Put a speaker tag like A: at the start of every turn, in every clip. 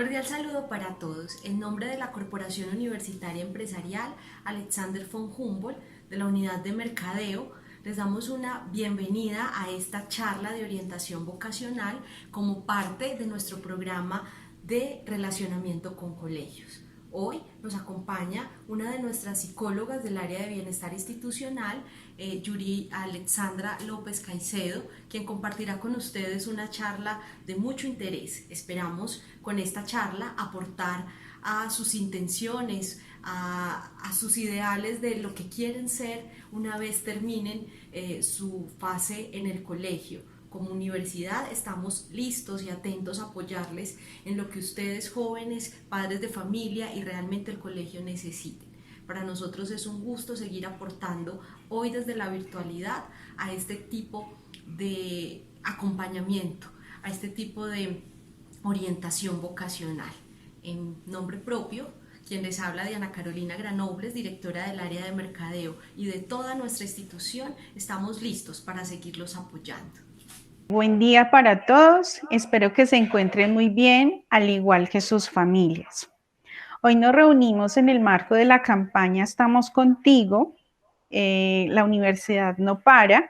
A: Cordial saludo para todos. En nombre de la Corporación Universitaria Empresarial Alexander von Humboldt de la Unidad de Mercadeo, les damos una bienvenida a esta charla de orientación vocacional como parte de nuestro programa de relacionamiento con colegios. Hoy nos acompaña una de nuestras psicólogas del área de bienestar institucional, Yuri Alexandra López Caicedo, quien compartirá con ustedes una charla de mucho interés. Esperamos con esta charla aportar a sus intenciones, a sus ideales de lo que quieren ser una vez terminen su fase en el colegio. Como universidad estamos listos y atentos a apoyarles en lo que ustedes jóvenes, padres de familia y realmente el colegio necesiten. Para nosotros es un gusto seguir aportando hoy desde la virtualidad a este tipo de acompañamiento, a este tipo de orientación vocacional. En nombre propio, quien les habla, Diana Carolina Granobles, directora del área de mercadeo, y de toda nuestra institución, estamos listos para seguirlos apoyando.
B: Buen día para todos, espero que se encuentren muy bien, al igual que sus familias. Hoy nos reunimos en el marco de la campaña Estamos Contigo, la universidad no para,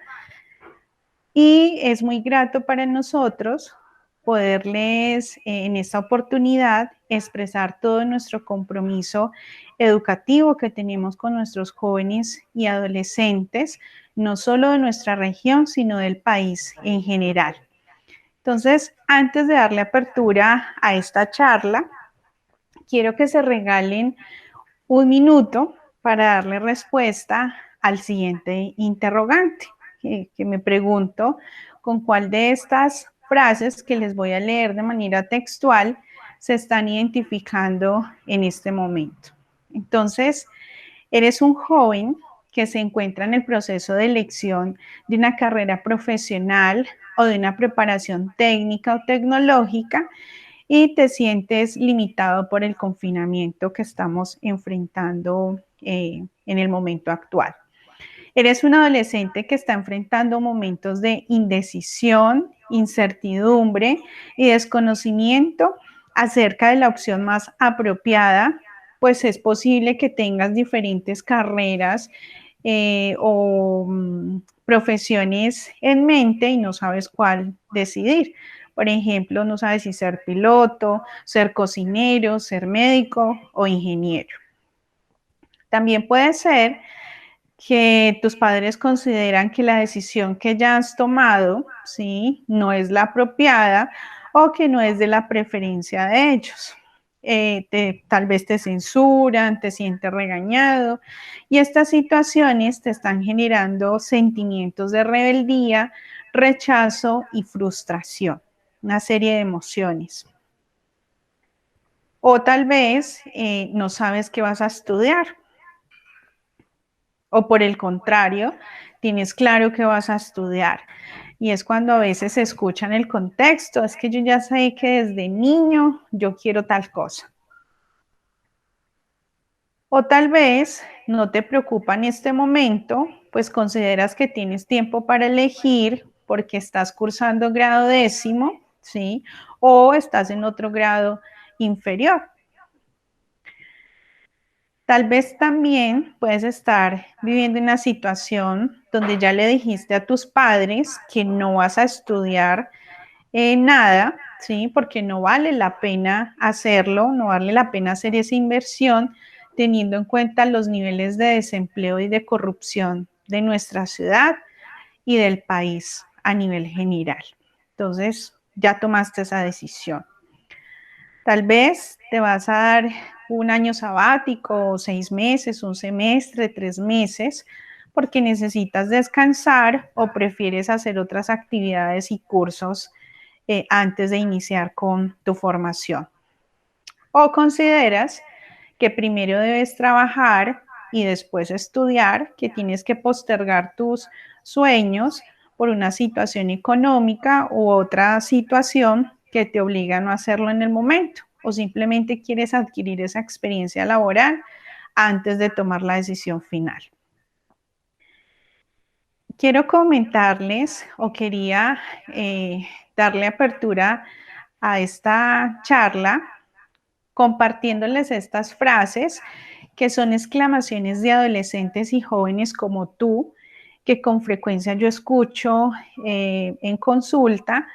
B: y es muy grato para nosotros poderles en esta oportunidad expresar todo nuestro compromiso educativo que tenemos con nuestros jóvenes y adolescentes, no solo de nuestra región, sino del país en general. Entonces, antes de darle apertura a esta charla, quiero que se regalen un minuto para darle respuesta al siguiente interrogante, que me pregunto con cuál de estas frases que les voy a leer de manera textual se están identificando en este momento. Entonces, eres un joven que se encuentra en el proceso de elección de una carrera profesional o de una preparación técnica o tecnológica y te sientes limitado por el confinamiento que estamos enfrentando en el momento actual. Eres un adolescente que está enfrentando momentos de indecisión, incertidumbre y desconocimiento acerca de la opción más apropiada, pues es posible que tengas diferentes carreras o profesiones en mente y no sabes cuál decidir. Por ejemplo, no sabes si ser piloto, ser cocinero, ser médico o ingeniero. También puede ser que tus padres consideran que la decisión que ya has tomado, ¿sí?, no es la apropiada o que no es de la preferencia de ellos. Tal vez te censuran, te sientes regañado y estas situaciones te están generando sentimientos de rebeldía, rechazo y frustración, una serie de emociones. O tal vez no sabes qué vas a estudiar. O por el contrario, tienes claro que vas a estudiar. Y es cuando a veces se escucha en el contexto, es que yo ya sé que desde niño yo quiero tal cosa. O tal vez no te preocupa en este momento, pues consideras que tienes tiempo para elegir porque estás cursando grado 10º, ¿sí? O estás en otro grado inferior. Tal vez también puedes estar viviendo una situación donde ya le dijiste a tus padres que no vas a estudiar nada, ¿sí? Porque no vale la pena hacerlo, no vale la pena hacer esa inversión teniendo en cuenta los niveles de desempleo y de corrupción de nuestra ciudad y del país a nivel general. Entonces, ya tomaste esa decisión. Tal vez te vas a dar un año sabático, 6 meses, un semestre, 3 meses, porque necesitas descansar o prefieres hacer otras actividades y cursos antes de iniciar con tu formación. O consideras que primero debes trabajar y después estudiar, que tienes que postergar tus sueños por una situación económica u otra situación que te obliga a no hacerlo en el momento, o simplemente quieres adquirir esa experiencia laboral antes de tomar la decisión final. Quiero comentarles o quería darle apertura a esta charla compartiéndoles estas frases que son exclamaciones de adolescentes y jóvenes como tú, que con frecuencia yo escucho en consulta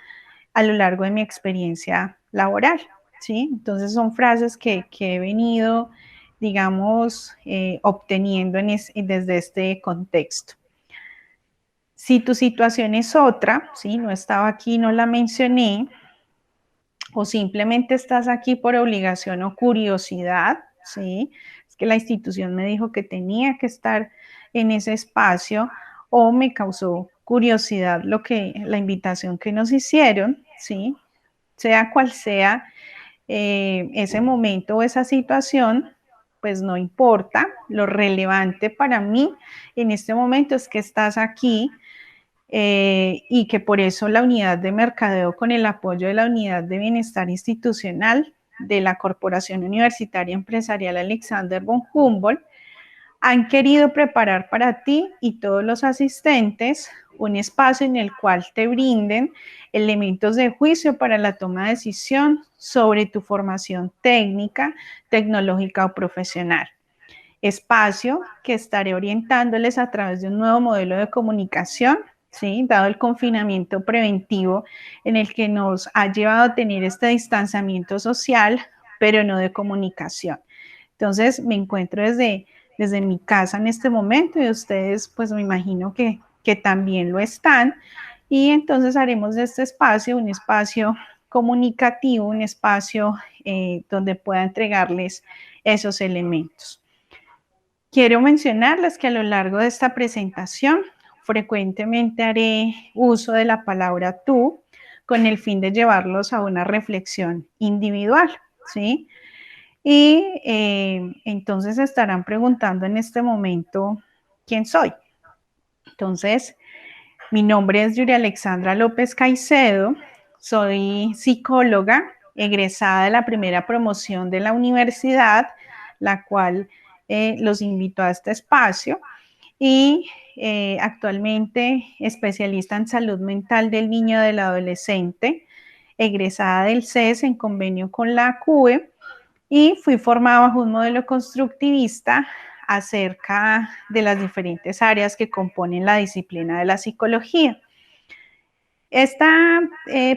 B: a lo largo de mi experiencia laboral, ¿sí? Entonces son frases que he venido, digamos, obteniendo desde este contexto. Si tu situación es otra, ¿sí? No estaba aquí, no la mencioné, o simplemente estás aquí por obligación o curiosidad, ¿sí? Es que la institución me dijo que tenía que estar en ese espacio o me causó curiosidad la invitación que nos hicieron, ¿sí? Sea cual sea ese momento o esa situación, pues no importa. Lo relevante para mí en este momento es que estás aquí y que por eso la unidad de mercadeo, con el apoyo de la unidad de bienestar institucional de la Corporación Universitaria Empresarial Alexander von Humboldt, han querido preparar para ti y todos los asistentes un espacio en el cual te brinden elementos de juicio para la toma de decisión sobre tu formación técnica, tecnológica o profesional. Espacio que estaré orientándoles a través de un nuevo modelo de comunicación, ¿sí? Dado el confinamiento preventivo en el que nos ha llevado a tener este distanciamiento social, pero no de comunicación. Entonces, me encuentro desde mi casa en este momento y ustedes, pues me imagino que también lo están. Y entonces haremos de este espacio un espacio comunicativo, un espacio donde pueda entregarles esos elementos. Quiero mencionarles que a lo largo de esta presentación frecuentemente haré uso de la palabra tú con el fin de llevarlos a una reflexión individual, ¿sí? Y entonces estarán preguntando en este momento quién soy. Entonces, mi nombre es Yuria Alexandra López Caicedo, soy psicóloga, egresada de la primera promoción de la universidad, la cual los invito a este espacio, y actualmente especialista en salud mental del niño y del adolescente, egresada del CES en convenio con la CUE, y fui formada bajo un modelo constructivista acerca de las diferentes áreas que componen la disciplina de la psicología. Esta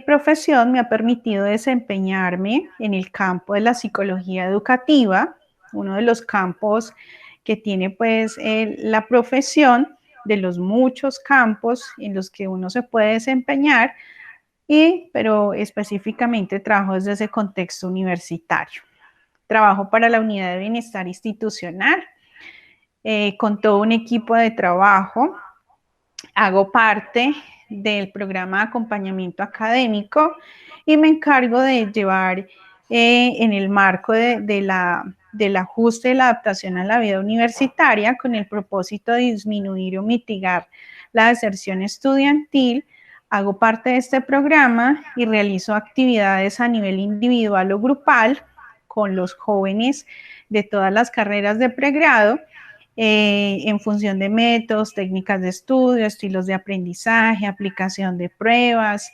B: profesión me ha permitido desempeñarme en el campo de la psicología educativa, uno de los campos que tiene pues la profesión, de los muchos campos en los que uno se puede desempeñar, pero específicamente trabajo desde ese contexto universitario. Trabajo para la unidad de bienestar institucional, con todo un equipo de trabajo. Hago parte del programa de acompañamiento académico y me encargo de llevar en el marco del ajuste de la adaptación a la vida universitaria con el propósito de disminuir o mitigar la deserción estudiantil. Hago parte de este programa y realizo actividades a nivel individual o grupal con los jóvenes de todas las carreras de pregrado, en función de métodos, técnicas de estudio, estilos de aprendizaje, aplicación de pruebas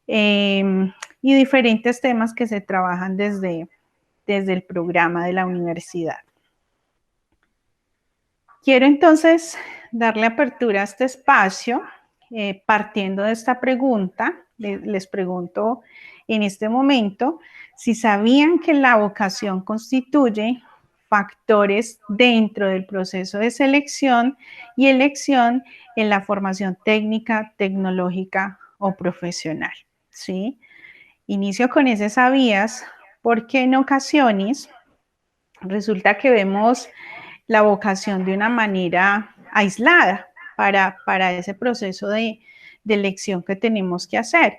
B: y diferentes temas que se trabajan desde el programa de la universidad. Quiero entonces darle apertura a este espacio partiendo de esta pregunta. Les pregunto en este momento si sabían que la vocación constituye factores dentro del proceso de selección y elección en la formación técnica, tecnológica o profesional, ¿sí? Inicio con ese sabías porque en ocasiones resulta que vemos la vocación de una manera aislada para ese proceso de elección que tenemos que hacer.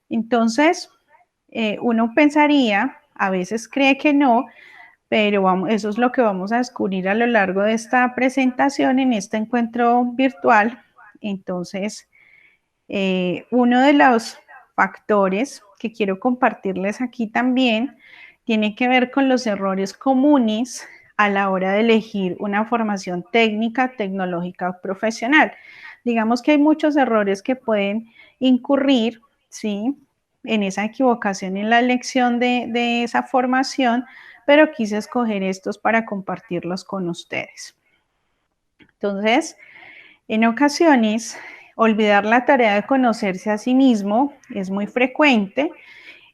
B: Entonces, uno pensaría, a veces cree que no, pero eso es lo que vamos a descubrir a lo largo de esta presentación en este encuentro virtual. Entonces, uno de los factores que quiero compartirles aquí también tiene que ver con los errores comunes a la hora de elegir una formación técnica, tecnológica o profesional. Digamos que hay muchos errores que pueden incurrir, ¿sí?, en esa equivocación en la elección de esa formación, pero quise escoger estos para compartirlos con ustedes. Entonces, en ocasiones, olvidar la tarea de conocerse a sí mismo es muy frecuente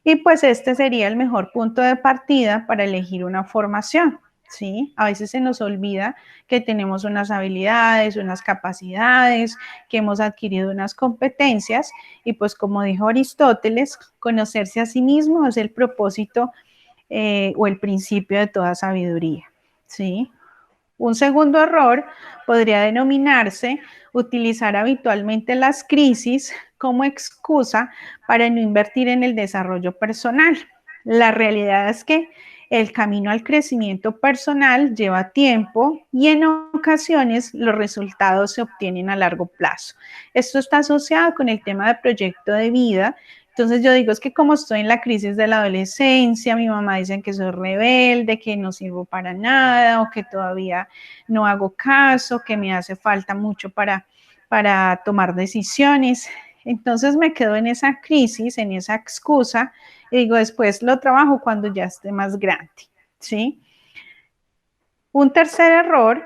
B: y pues este sería el mejor punto de partida para elegir una formación, ¿sí? A veces se nos olvida que tenemos unas habilidades, unas capacidades, que hemos adquirido unas competencias y pues como dijo Aristóteles, conocerse a sí mismo es el propósito o el principio de toda sabiduría, ¿sí? Un segundo error podría denominarse utilizar habitualmente las crisis como excusa para no invertir en el desarrollo personal. La realidad es que el camino al crecimiento personal lleva tiempo y en ocasiones los resultados se obtienen a largo plazo. Esto está asociado con el tema de proyecto de vida. Entonces yo digo, es que como estoy en la crisis de la adolescencia, mi mamá dice que soy rebelde, que no sirvo para nada o que todavía no hago caso, que me hace falta mucho para tomar decisiones. Entonces me quedo en esa crisis, en esa excusa y digo, después lo trabajo cuando ya esté más grande, ¿sí? Un tercer error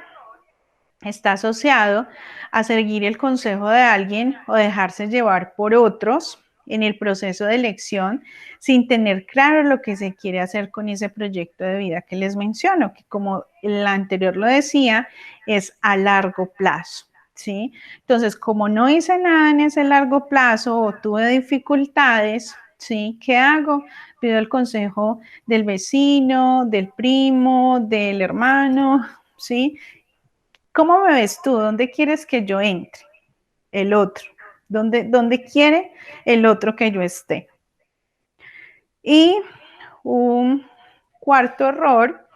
B: está asociado a seguir el consejo de alguien o dejarse llevar por otros en el proceso de elección sin tener claro lo que se quiere hacer con ese proyecto de vida que les menciono, que como el anterior lo decía, es a largo plazo, ¿sí? Entonces, como no hice nada en ese largo plazo o tuve dificultades, ¿sí? ¿Qué hago? Pido el consejo del vecino, del primo, del hermano, ¿sí? ¿Cómo me ves tú? ¿Dónde quieres que yo entre? El otro. ¿Dónde quiere el otro que yo esté? Y un cuarto error,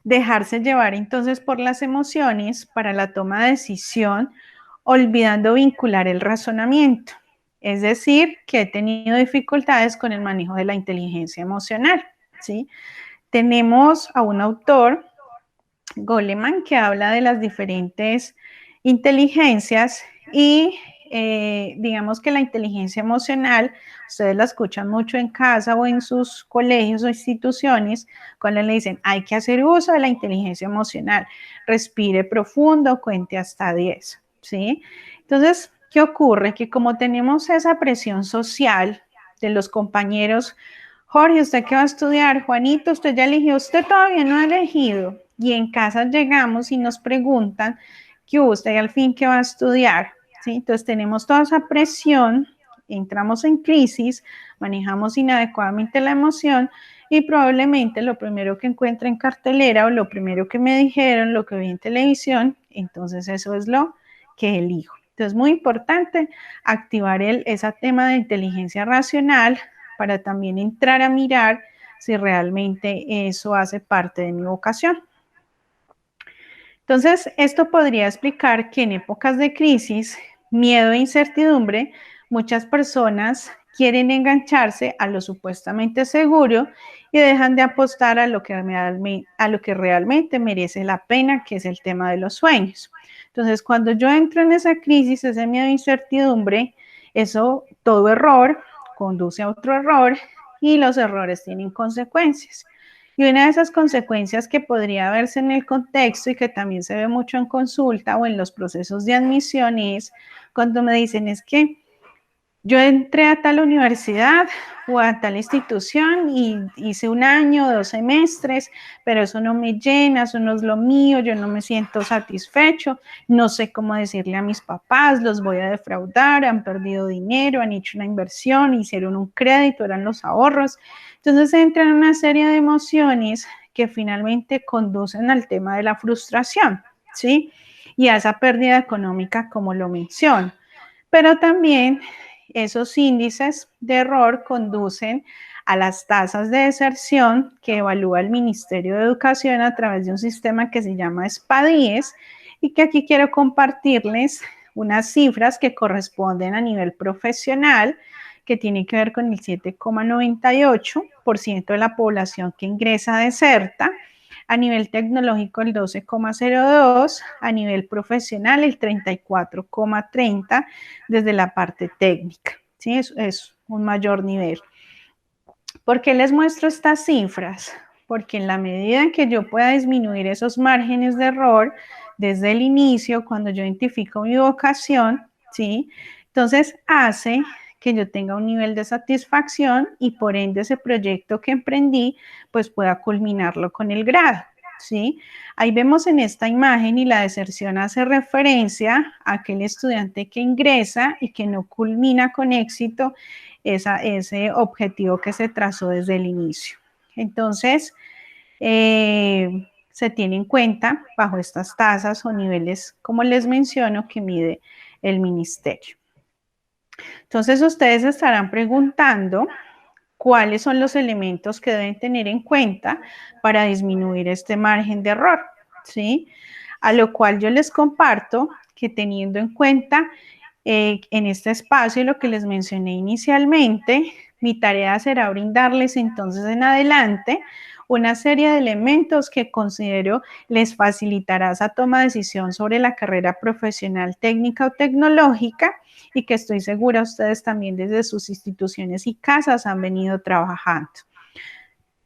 B: dejarse llevar entonces por las emociones para la toma de decisión, olvidando vincular el razonamiento. Es decir, que he tenido dificultades con el manejo de la inteligencia emocional, ¿sí? Tenemos a un autor, Goleman, que habla de las diferentes inteligencias y digamos que la inteligencia emocional, ustedes la escuchan mucho en casa o en sus colegios o instituciones, cuando le dicen hay que hacer uso de la inteligencia emocional, respire profundo, cuente hasta 10, ¿sí? Entonces, ¿qué ocurre? Que como tenemos esa presión social de los compañeros, Jorge, ¿usted qué va a estudiar? Juanito, ¿usted ya eligió? Usted todavía no ha elegido. Y en casa llegamos y nos preguntan, ¿qué usted al fin qué va a estudiar? ¿Sí? Entonces tenemos toda esa presión, entramos en crisis, manejamos inadecuadamente la emoción y probablemente lo primero que encuentre en cartelera o lo primero que me dijeron, lo que vi en televisión, entonces eso es lo que elijo. Entonces es muy importante activar ese tema de inteligencia racional para también entrar a mirar si realmente eso hace parte de mi vocación. Entonces, esto podría explicar que en épocas de crisis, miedo e incertidumbre, muchas personas quieren engancharse a lo supuestamente seguro y dejan de apostar a lo que realmente merece la pena, que es el tema de los sueños. Entonces, cuando yo entro en esa crisis, ese miedo e incertidumbre, eso, todo error conduce a otro error y los errores tienen consecuencias. Y una de esas consecuencias que podría verse en el contexto y que también se ve mucho en consulta o en los procesos de admisión es cuando me dicen es que yo entré a tal universidad o a tal institución y hice un año, 2 semestres, pero eso no me llena, eso no es lo mío, yo no me siento satisfecho, no sé cómo decirle a mis papás, los voy a defraudar, han perdido dinero, han hecho una inversión, hicieron un crédito, eran los ahorros. Entonces entran una serie de emociones que finalmente conducen al tema de la frustración, ¿sí? Y a esa pérdida económica, como lo menciono. Pero también esos índices de error conducen a las tasas de deserción que evalúa el Ministerio de Educación a través de un sistema que se llama SPA-10 y que aquí quiero compartirles unas cifras que corresponden a nivel profesional que tiene que ver con el 7,98% de la población que ingresa a deserta, a nivel tecnológico el 12,02%, a nivel profesional el 34,30% desde la parte técnica, ¿sí? Es un mayor nivel. ¿Por qué les muestro estas cifras? porque en la medida en que yo pueda disminuir esos márgenes de error desde el inicio, cuando yo identifico mi vocación, ¿sí? Entonces hace que yo tenga un nivel de satisfacción y por ende ese proyecto que emprendí, pues pueda culminarlo con el grado, ¿sí? Ahí vemos en esta imagen y la deserción hace referencia a aquel estudiante que ingresa y que no culmina con éxito ese objetivo que se trazó desde el inicio. Entonces, se tiene en cuenta bajo estas tasas o niveles, como les menciono, que mide el ministerio. Entonces, ustedes estarán preguntando cuáles son los elementos que deben tener en cuenta para disminuir este margen de error, ¿sí? A lo cual yo les comparto que teniendo en cuenta en este espacio lo que les mencioné inicialmente, mi tarea será brindarles entonces en adelante una serie de elementos que considero les facilitará esa toma de decisión sobre la carrera profesional técnica o tecnológica y que estoy segura ustedes también desde sus instituciones y casas han venido trabajando.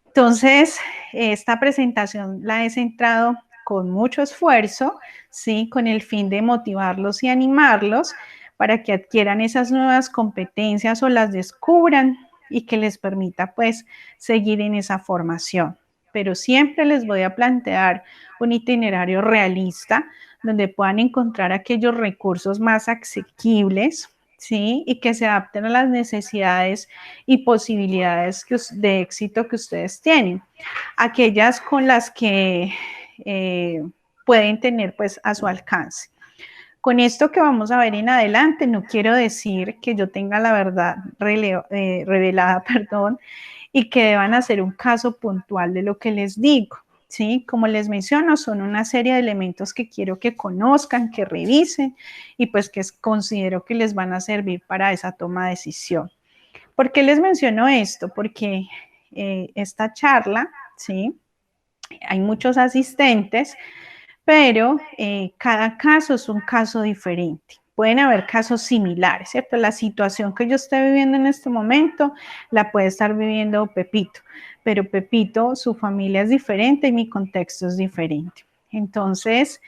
B: Entonces, esta presentación la he centrado con mucho esfuerzo, ¿sí? Con el fin de motivarlos y animarlos para que adquieran esas nuevas competencias o las descubran y que les permita pues seguir en esa formación. Pero siempre les voy a plantear un itinerario realista donde puedan encontrar aquellos recursos más asequibles, ¿sí? Y que se adapten a las necesidades y posibilidades de éxito que ustedes tienen. Aquellas con las que pueden tener pues a su alcance. Con esto que vamos a ver en adelante, no quiero decir que yo tenga la verdad revelada, perdón, y que deban hacer un caso puntual de lo que les digo, ¿sí? Como les menciono, son una serie de elementos que quiero que conozcan, que revisen y pues que considero que les van a servir para esa toma de decisión. ¿Por qué les menciono esto? Porque esta charla, ¿sí? Hay muchos asistentes, pero cada caso es un caso diferente. Pueden haber casos similares, ¿cierto? La situación que yo esté viviendo en este momento la puede estar viviendo Pepito, pero Pepito, su familia es diferente y mi contexto es diferente. Entonces,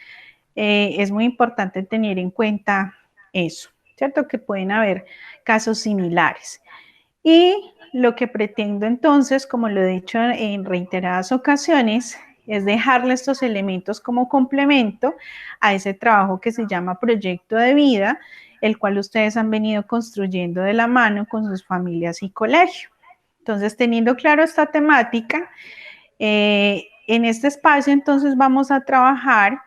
B: es muy importante tener en cuenta eso, ¿cierto? Que pueden haber casos similares. Y lo que pretendo entonces, como lo he dicho en reiteradas ocasiones, es dejarle estos elementos como complemento a ese trabajo que se llama proyecto de vida, el cual ustedes han venido construyendo de la mano con sus familias y colegio. Entonces, teniendo claro esta temática, en este espacio entonces vamos a trabajar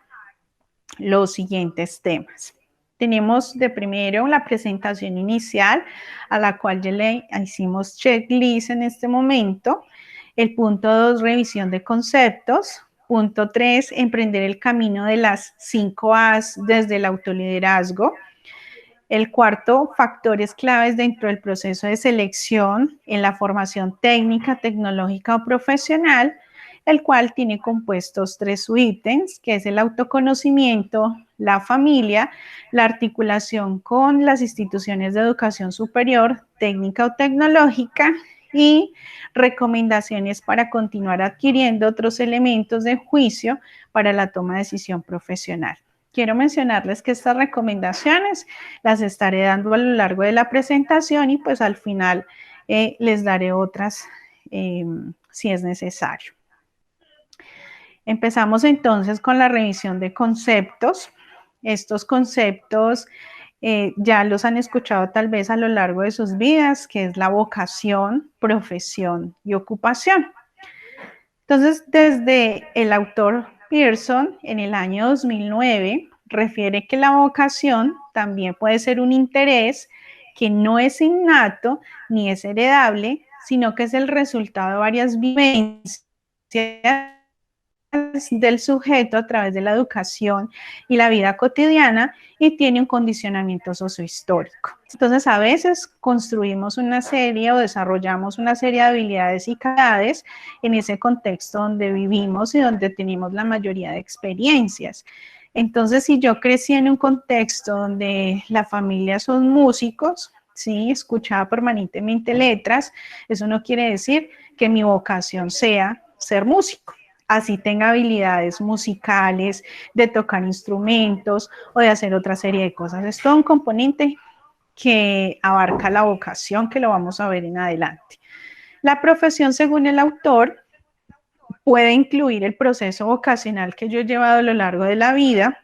B: los siguientes temas. Tenemos de primero la presentación inicial, a la cual ya le hicimos checklist en este momento. El punto 2, revisión de conceptos. Punto 3, emprender el camino de las 5 A's desde el autoliderazgo. El cuarto, factores claves dentro del proceso de selección en la formación técnica, tecnológica o profesional, el cual tiene compuestos 3 ítems, que es el autoconocimiento, la familia, la articulación con las instituciones de educación superior, técnica o tecnológica, y recomendaciones para continuar adquiriendo otros elementos de juicio para la toma de decisión profesional. Quiero mencionarles que estas recomendaciones las estaré dando a lo largo de la presentación y pues al final les daré otras si es necesario. Empezamos entonces con la revisión de conceptos. Estos conceptos ya los han escuchado tal vez a lo largo de sus vidas, que es la vocación, profesión y ocupación. Entonces, desde el autor Pearson, en el año 2009, refiere que la vocación también puede ser un interés que no es innato ni es heredable, sino que es el resultado de varias vivencias del sujeto a través de la educación y la vida cotidiana y tiene un condicionamiento sociohistórico. Entonces, a veces construimos una serie o desarrollamos una serie de habilidades y capacidades en ese contexto donde vivimos y donde tenemos la mayoría de experiencias. Entonces, si yo crecí en un contexto donde la familia son músicos, ¿sí? Escuchaba permanentemente letras, eso no quiere decir que mi vocación sea ser músico, así tenga habilidades musicales, de tocar instrumentos o de hacer otra serie de cosas. Es todo un componente que abarca la vocación, que lo vamos a ver en adelante. La profesión, según el autor, puede incluir el proceso vocacional que yo he llevado a lo largo de la vida,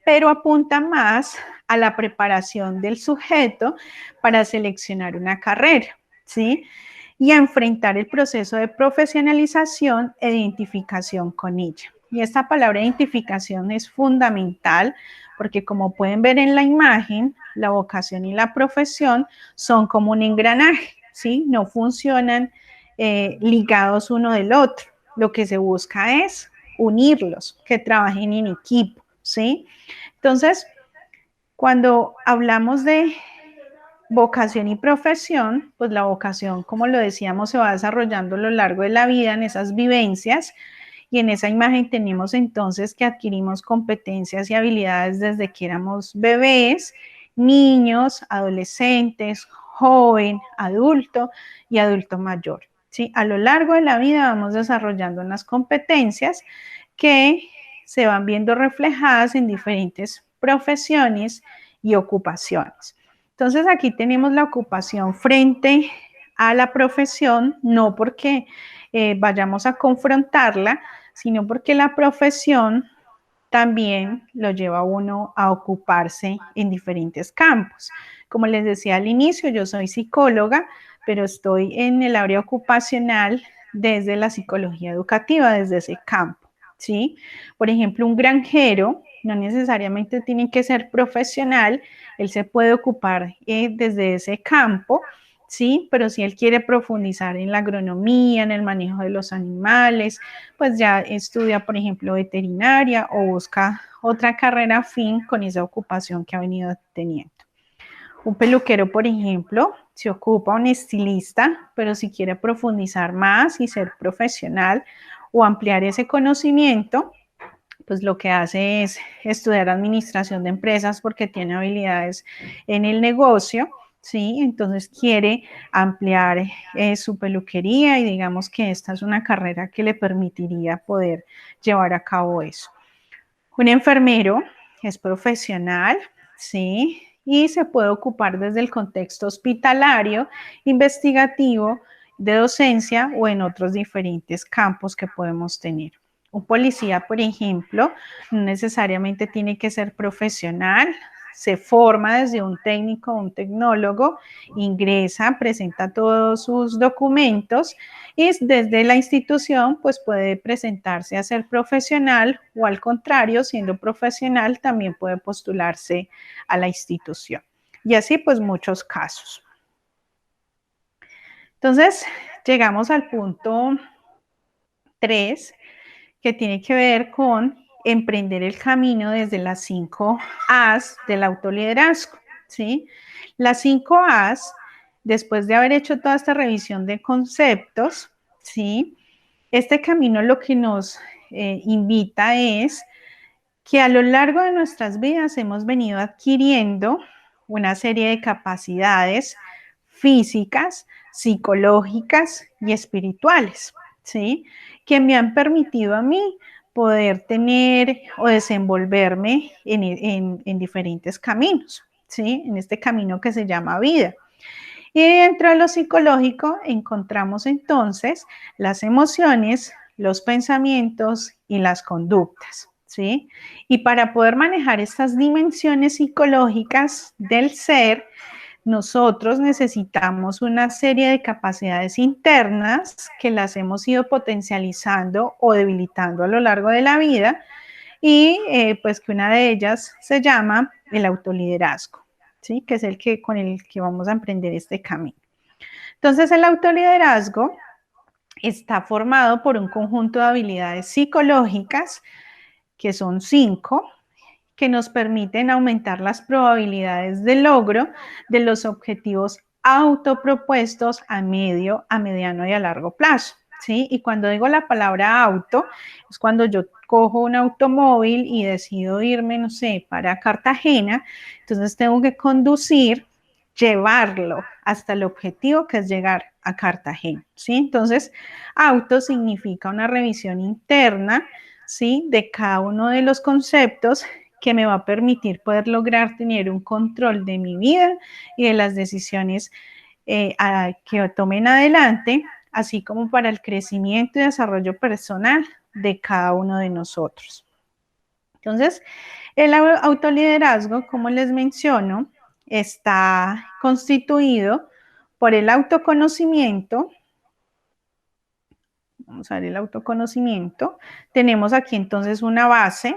B: pero apunta más a la preparación del sujeto para seleccionar una carrera, ¿sí? Y a enfrentar el proceso de profesionalización e identificación con ella. Y esta palabra identificación es fundamental porque, como pueden ver en la imagen, la vocación y la profesión son como un engranaje, ¿sí? No funcionan ligados uno del otro. Lo que se busca es unirlos, que trabajen en equipo, ¿sí? Entonces, cuando hablamos de vocación y profesión, pues la vocación, como lo decíamos, se va desarrollando a lo largo de la vida en esas vivencias, y en esa imagen tenemos entonces que adquirimos competencias y habilidades desde que éramos bebés, niños, adolescentes, joven, adulto y adulto mayor. ¿Sí? A lo largo de la vida vamos desarrollando unas competencias que se van viendo reflejadas en diferentes profesiones y ocupaciones. Entonces aquí tenemos la ocupación frente a la profesión, no porque vayamos a confrontarla, sino porque la profesión también lo lleva a uno a ocuparse en diferentes campos. Como les decía al inicio, yo soy psicóloga, pero estoy en el área ocupacional desde la psicología educativa, desde ese campo, ¿sí? Por ejemplo, un granjero no necesariamente tiene que ser profesional, él se puede ocupar desde ese campo, ¿sí? Pero si él quiere profundizar en la agronomía, en el manejo de los animales, pues ya estudia, por ejemplo, veterinaria o busca otra carrera afín con esa ocupación que ha venido teniendo. Un peluquero, por ejemplo, se ocupa un estilista, pero si quiere profundizar más y ser profesional o ampliar ese conocimiento, pues lo que hace es estudiar administración de empresas porque tiene habilidades en el negocio, ¿sí? Entonces quiere ampliar su peluquería y digamos que esta es una carrera que le permitiría poder llevar a cabo eso. Un enfermero es profesional, ¿sí? Y se puede ocupar desde el contexto hospitalario, investigativo, de docencia o en otros diferentes campos que podemos tener. Un policía, por ejemplo, no necesariamente tiene que ser profesional, se forma desde un técnico, un tecnólogo, ingresa, presenta todos sus documentos y desde la institución pues puede presentarse a ser profesional o al contrario, siendo profesional también puede postularse a la institución. Y así pues muchos casos. Entonces llegamos al punto 3, que tiene que ver con emprender el camino desde las 5 A's del autoliderazgo, ¿sí? Las 5 A's, después de haber hecho toda esta revisión de conceptos, ¿sí? Este camino lo que nos invita es que a lo largo de nuestras vidas hemos venido adquiriendo una serie de capacidades físicas, psicológicas y espirituales, ¿sí? Que me han permitido a mí poder tener o desenvolverme en diferentes caminos, ¿sí? En este camino que se llama vida. Y dentro de lo psicológico encontramos entonces las emociones, los pensamientos y las conductas, ¿sí? Y para poder manejar estas dimensiones psicológicas del ser, nosotros necesitamos una serie de capacidades internas que las hemos ido potencializando o debilitando a lo largo de la vida y pues que una de ellas se llama el autoliderazgo, ¿sí? Que es el que con el que vamos a emprender este camino. Entonces el autoliderazgo está formado por un conjunto de habilidades psicológicas que son 5, que nos permiten aumentar las probabilidades de logro de los objetivos autopropuestos a medio, a mediano y a largo plazo, ¿sí? Y cuando digo la palabra auto, es cuando yo cojo un automóvil y decido irme, no sé, para Cartagena, entonces tengo que conducir llevarlo hasta el objetivo que es llegar a Cartagena, ¿sí? Entonces, auto significa una revisión interna, ¿sí? De cada uno de los conceptos que me va a permitir poder lograr tener un control de mi vida y de las decisiones que tomen adelante, así como para el crecimiento y desarrollo personal de cada uno de nosotros. Entonces, el autoliderazgo, como les menciono, está constituido por el autoconocimiento. Vamos a ver el autoconocimiento. Tenemos aquí entonces una base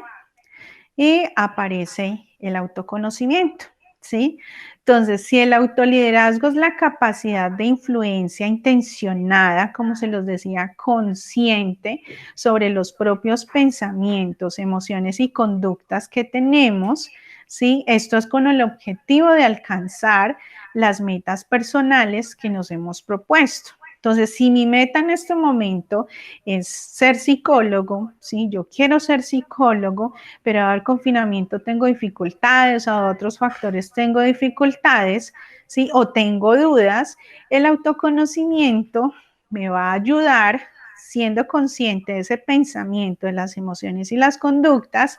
B: y aparece el autoconocimiento, ¿sí? Entonces, si el autoliderazgo es la capacidad de influencia intencionada, como se los decía, consciente sobre los propios pensamientos, emociones y conductas que tenemos, ¿sí? Esto es con el objetivo de alcanzar las metas personales que nos hemos propuesto. Entonces, si mi meta en este momento es ser psicólogo, ¿sí? Yo quiero ser psicólogo, pero al confinamiento tengo dificultades, a otros factores tengo dificultades, ¿sí? O tengo dudas, el autoconocimiento me va a ayudar, siendo consciente de ese pensamiento, de las emociones y las conductas,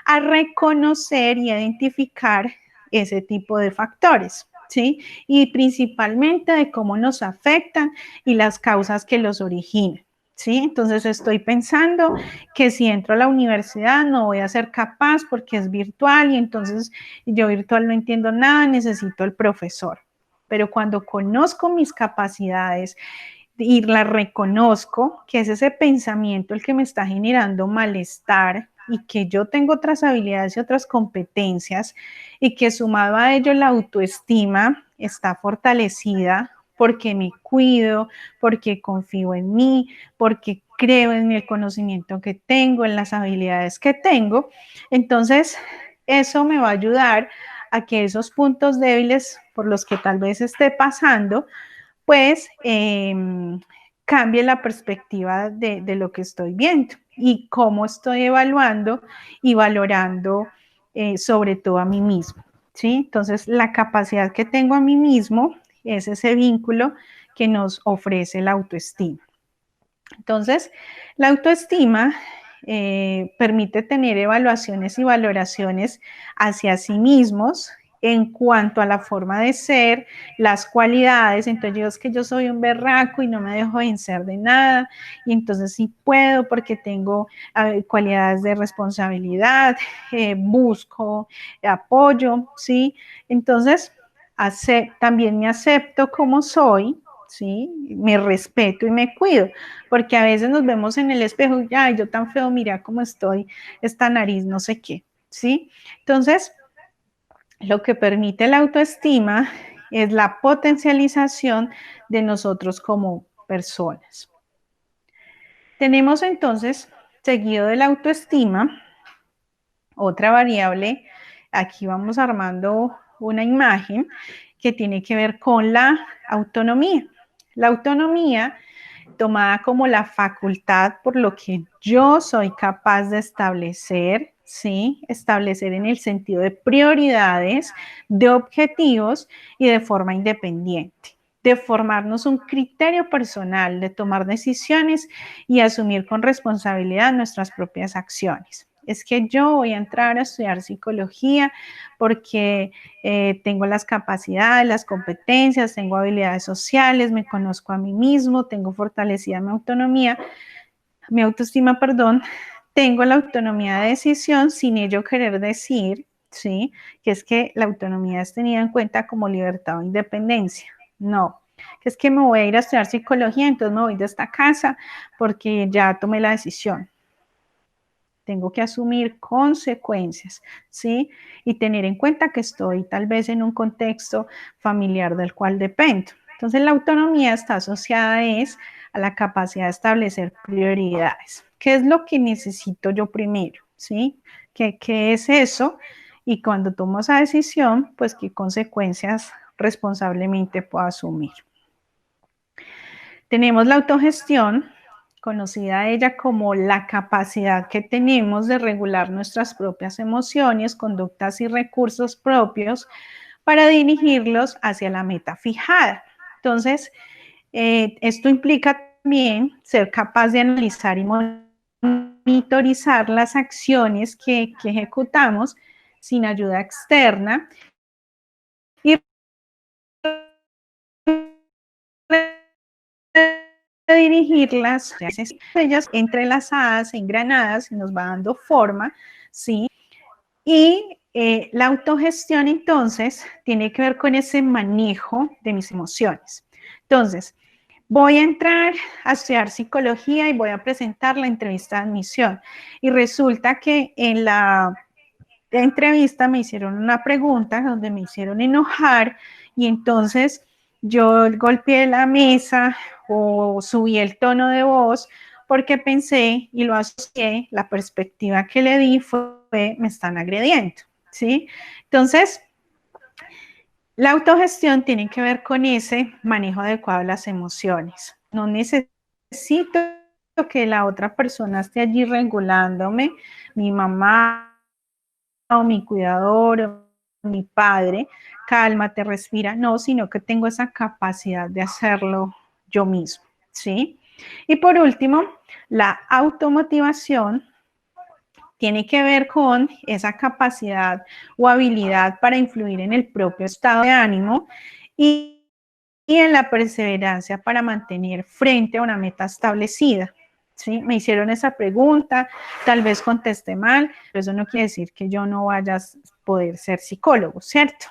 B: a reconocer y identificar ese tipo de factores, ¿sí? Y principalmente de cómo nos afectan y las causas que los originan. ¿Sí? Entonces estoy pensando que si entro a la universidad no voy a ser capaz porque es virtual y entonces yo virtual no entiendo nada, necesito el profesor. Pero cuando conozco mis capacidades y las reconozco, que es ese pensamiento el que me está generando malestar y que yo tengo otras habilidades y otras competencias y que sumado a ello la autoestima está fortalecida porque me cuido, porque confío en mí, porque creo en el conocimiento que tengo, en las habilidades que tengo. Entonces, eso me va a ayudar a que esos puntos débiles por los que tal vez esté pasando, pues cambie la perspectiva de lo que estoy viendo y cómo estoy evaluando y valorando sobre todo a mí mismo. ¿Sí? Entonces, la capacidad que tengo a mí mismo es ese vínculo que nos ofrece la autoestima. Entonces, la autoestima permite tener evaluaciones y valoraciones hacia sí mismos en cuanto a la forma de ser, las cualidades. Entonces yo es que yo soy un berraco y no me dejo vencer de nada, y entonces sí puedo porque tengo cualidades de responsabilidad, busco apoyo, ¿sí? Entonces también me acepto como soy, ¿sí? Me respeto y me cuido, porque a veces nos vemos en el espejo y, ay, yo tan feo, mira cómo estoy, esta nariz, no sé qué, ¿sí? Entonces, lo que permite la autoestima es la potencialización de nosotros como personas. Tenemos entonces, seguido de la autoestima, otra variable, aquí vamos armando una imagen que tiene que ver con la autonomía. La autonomía, tomada como la facultad por lo que yo soy capaz de establecer, ¿sí? Establecer en el sentido de prioridades, de objetivos y de forma independiente, de formarnos un criterio personal, de tomar decisiones y asumir con responsabilidad nuestras propias acciones. Es que yo voy a entrar a estudiar psicología porque tengo las capacidades, las competencias, tengo habilidades sociales, me conozco a mí mismo, tengo fortalecida mi autoestima, perdón, tengo la autonomía de decisión sin ello querer decir, ¿sí? Que es que la autonomía es tenida en cuenta como libertad o independencia. No, que es que me voy a ir a estudiar psicología, entonces me voy de esta casa porque ya tomé la decisión. Tengo que asumir consecuencias, ¿sí? Y tener en cuenta que estoy tal vez en un contexto familiar del cual dependo. Entonces, la autonomía está asociada a la capacidad de establecer prioridades. ¿Qué es lo que necesito yo primero? ¿Sí? ¿Qué es eso? Y cuando tomo esa decisión, pues qué consecuencias responsablemente puedo asumir. Tenemos la autogestión, conocida ella como la capacidad que tenemos de regular nuestras propias emociones, conductas y recursos propios para dirigirlos hacia la meta fijada. Entonces, esto implica también ser capaz de analizar y monitorizar las acciones que ejecutamos sin ayuda externa y dirigirlas, ellas entrelazadas, engranadas, y nos va dando forma, ¿sí? Y la autogestión, entonces, tiene que ver con ese manejo de mis emociones. Entonces, voy a entrar a estudiar psicología y voy a presentar la entrevista de admisión. Y resulta que en la entrevista me hicieron una pregunta donde me hicieron enojar y entonces yo golpeé la mesa o subí el tono de voz porque pensé y lo asocié, la perspectiva que le di fue me están agrediendo, ¿sí? Entonces, la autogestión tiene que ver con ese manejo adecuado de las emociones. No necesito que la otra persona esté allí regulándome, mi mamá o mi cuidador o mi padre, cálmate, respira, no, sino que tengo esa capacidad de hacerlo yo mismo, ¿sí? Y por último, la automotivación tiene que ver con esa capacidad o habilidad para influir en el propio estado de ánimo y en la perseverancia para mantener frente a una meta establecida. ¿Sí? Me hicieron esa pregunta, tal vez contesté mal, pero eso no quiere decir que yo no vaya a poder ser psicólogo, ¿cierto?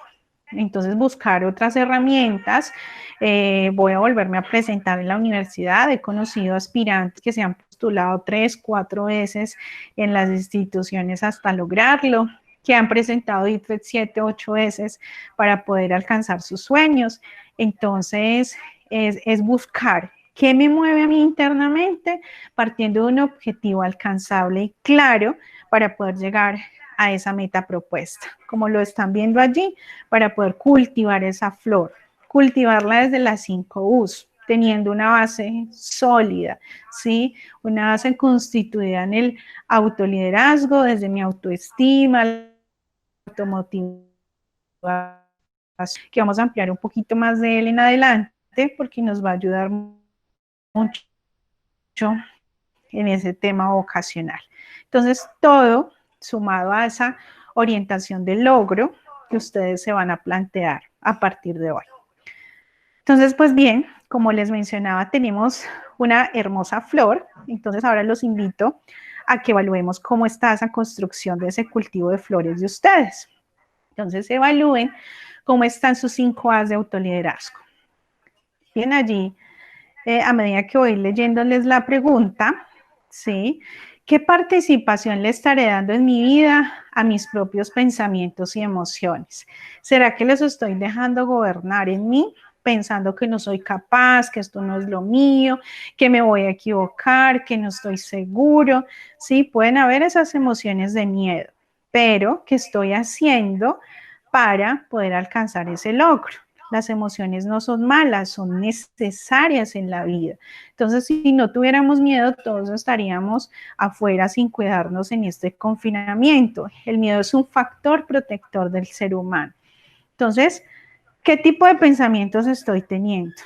B: Entonces buscar otras herramientas, voy a volverme a presentar en la universidad, he conocido aspirantes que se han postulado 3, 4 veces en las instituciones hasta lograrlo, que han presentado ITFET 7, 8 veces para poder alcanzar sus sueños. Entonces, es buscar qué me mueve a mí internamente, partiendo de un objetivo alcanzable y claro para poder llegar a esa meta propuesta, como lo están viendo allí, para poder cultivar esa flor, cultivarla desde las 5 U's, teniendo una base sólida, ¿sí? Una base constituida en el autoliderazgo, desde mi autoestima, la automotivación, que vamos a ampliar un poquito más de él en adelante, porque nos va a ayudar mucho en ese tema vocacional. Entonces, todo sumado a esa orientación del logro que ustedes se van a plantear a partir de hoy. Entonces, pues bien, como les mencionaba, tenemos una hermosa flor. Entonces, ahora los invito a que evaluemos cómo está esa construcción de ese cultivo de flores de ustedes. Entonces, evalúen cómo están sus 5 A's de autoliderazgo. Bien, allí, a medida que voy leyéndoles la pregunta, ¿sí? ¿Qué participación le estaré dando en mi vida a mis propios pensamientos y emociones? ¿Será que los estoy dejando gobernar en mí, pensando que no soy capaz, que esto no es lo mío, que me voy a equivocar, que no estoy seguro? Sí, pueden haber esas emociones de miedo, pero ¿qué estoy haciendo para poder alcanzar ese logro? Las emociones no son malas, son necesarias en la vida. Entonces, si no tuviéramos miedo, todos estaríamos afuera sin cuidarnos en este confinamiento. El miedo es un factor protector del ser humano. Entonces, ¿qué tipo de pensamientos estoy teniendo?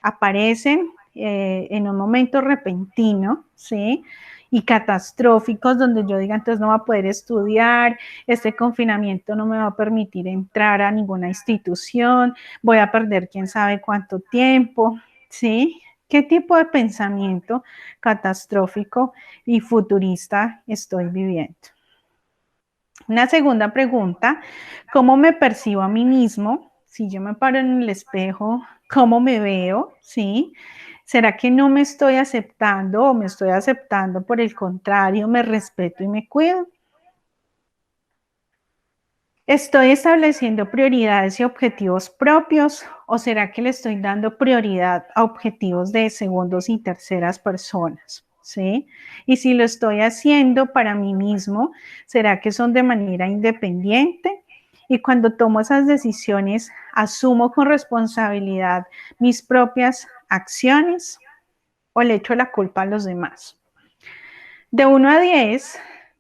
B: Aparecen en un momento repentino, ¿sí? Y catastróficos, donde yo diga, entonces no va a poder estudiar, este confinamiento no me va a permitir entrar a ninguna institución, voy a perder quién sabe cuánto tiempo, ¿sí? ¿Qué tipo de pensamiento catastrófico y futurista estoy viviendo? Una segunda pregunta, ¿cómo me percibo a mí mismo? Si yo me paro en el espejo, ¿cómo me veo? ¿Sí? ¿Será que no me estoy aceptando o me estoy aceptando por el contrario, me respeto y me cuido? ¿Estoy estableciendo prioridades y objetivos propios o será que le estoy dando prioridad a objetivos de segundos y terceras personas? ¿Sí? Y si lo estoy haciendo para mí mismo, ¿será que son de manera independiente? Y cuando tomo esas decisiones, ¿asumo con responsabilidad mis propias acciones o le echo la culpa a los demás? De 1 a 10,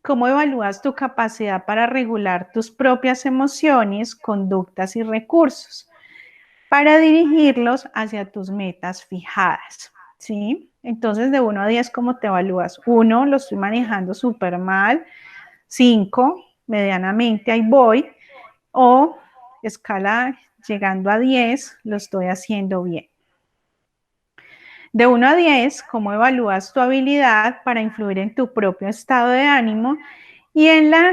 B: ¿Cómo evalúas tu capacidad para regular tus propias emociones, conductas y recursos para dirigirlos hacia tus metas fijadas? ¿Sí? Entonces, de 1 a 10, ¿cómo te evalúas? 1, lo estoy manejando súper mal. 5, medianamente, ahí voy. O escala llegando a 10, lo estoy haciendo bien. De 1 a 10, ¿cómo evalúas tu habilidad para influir en tu propio estado de ánimo y en la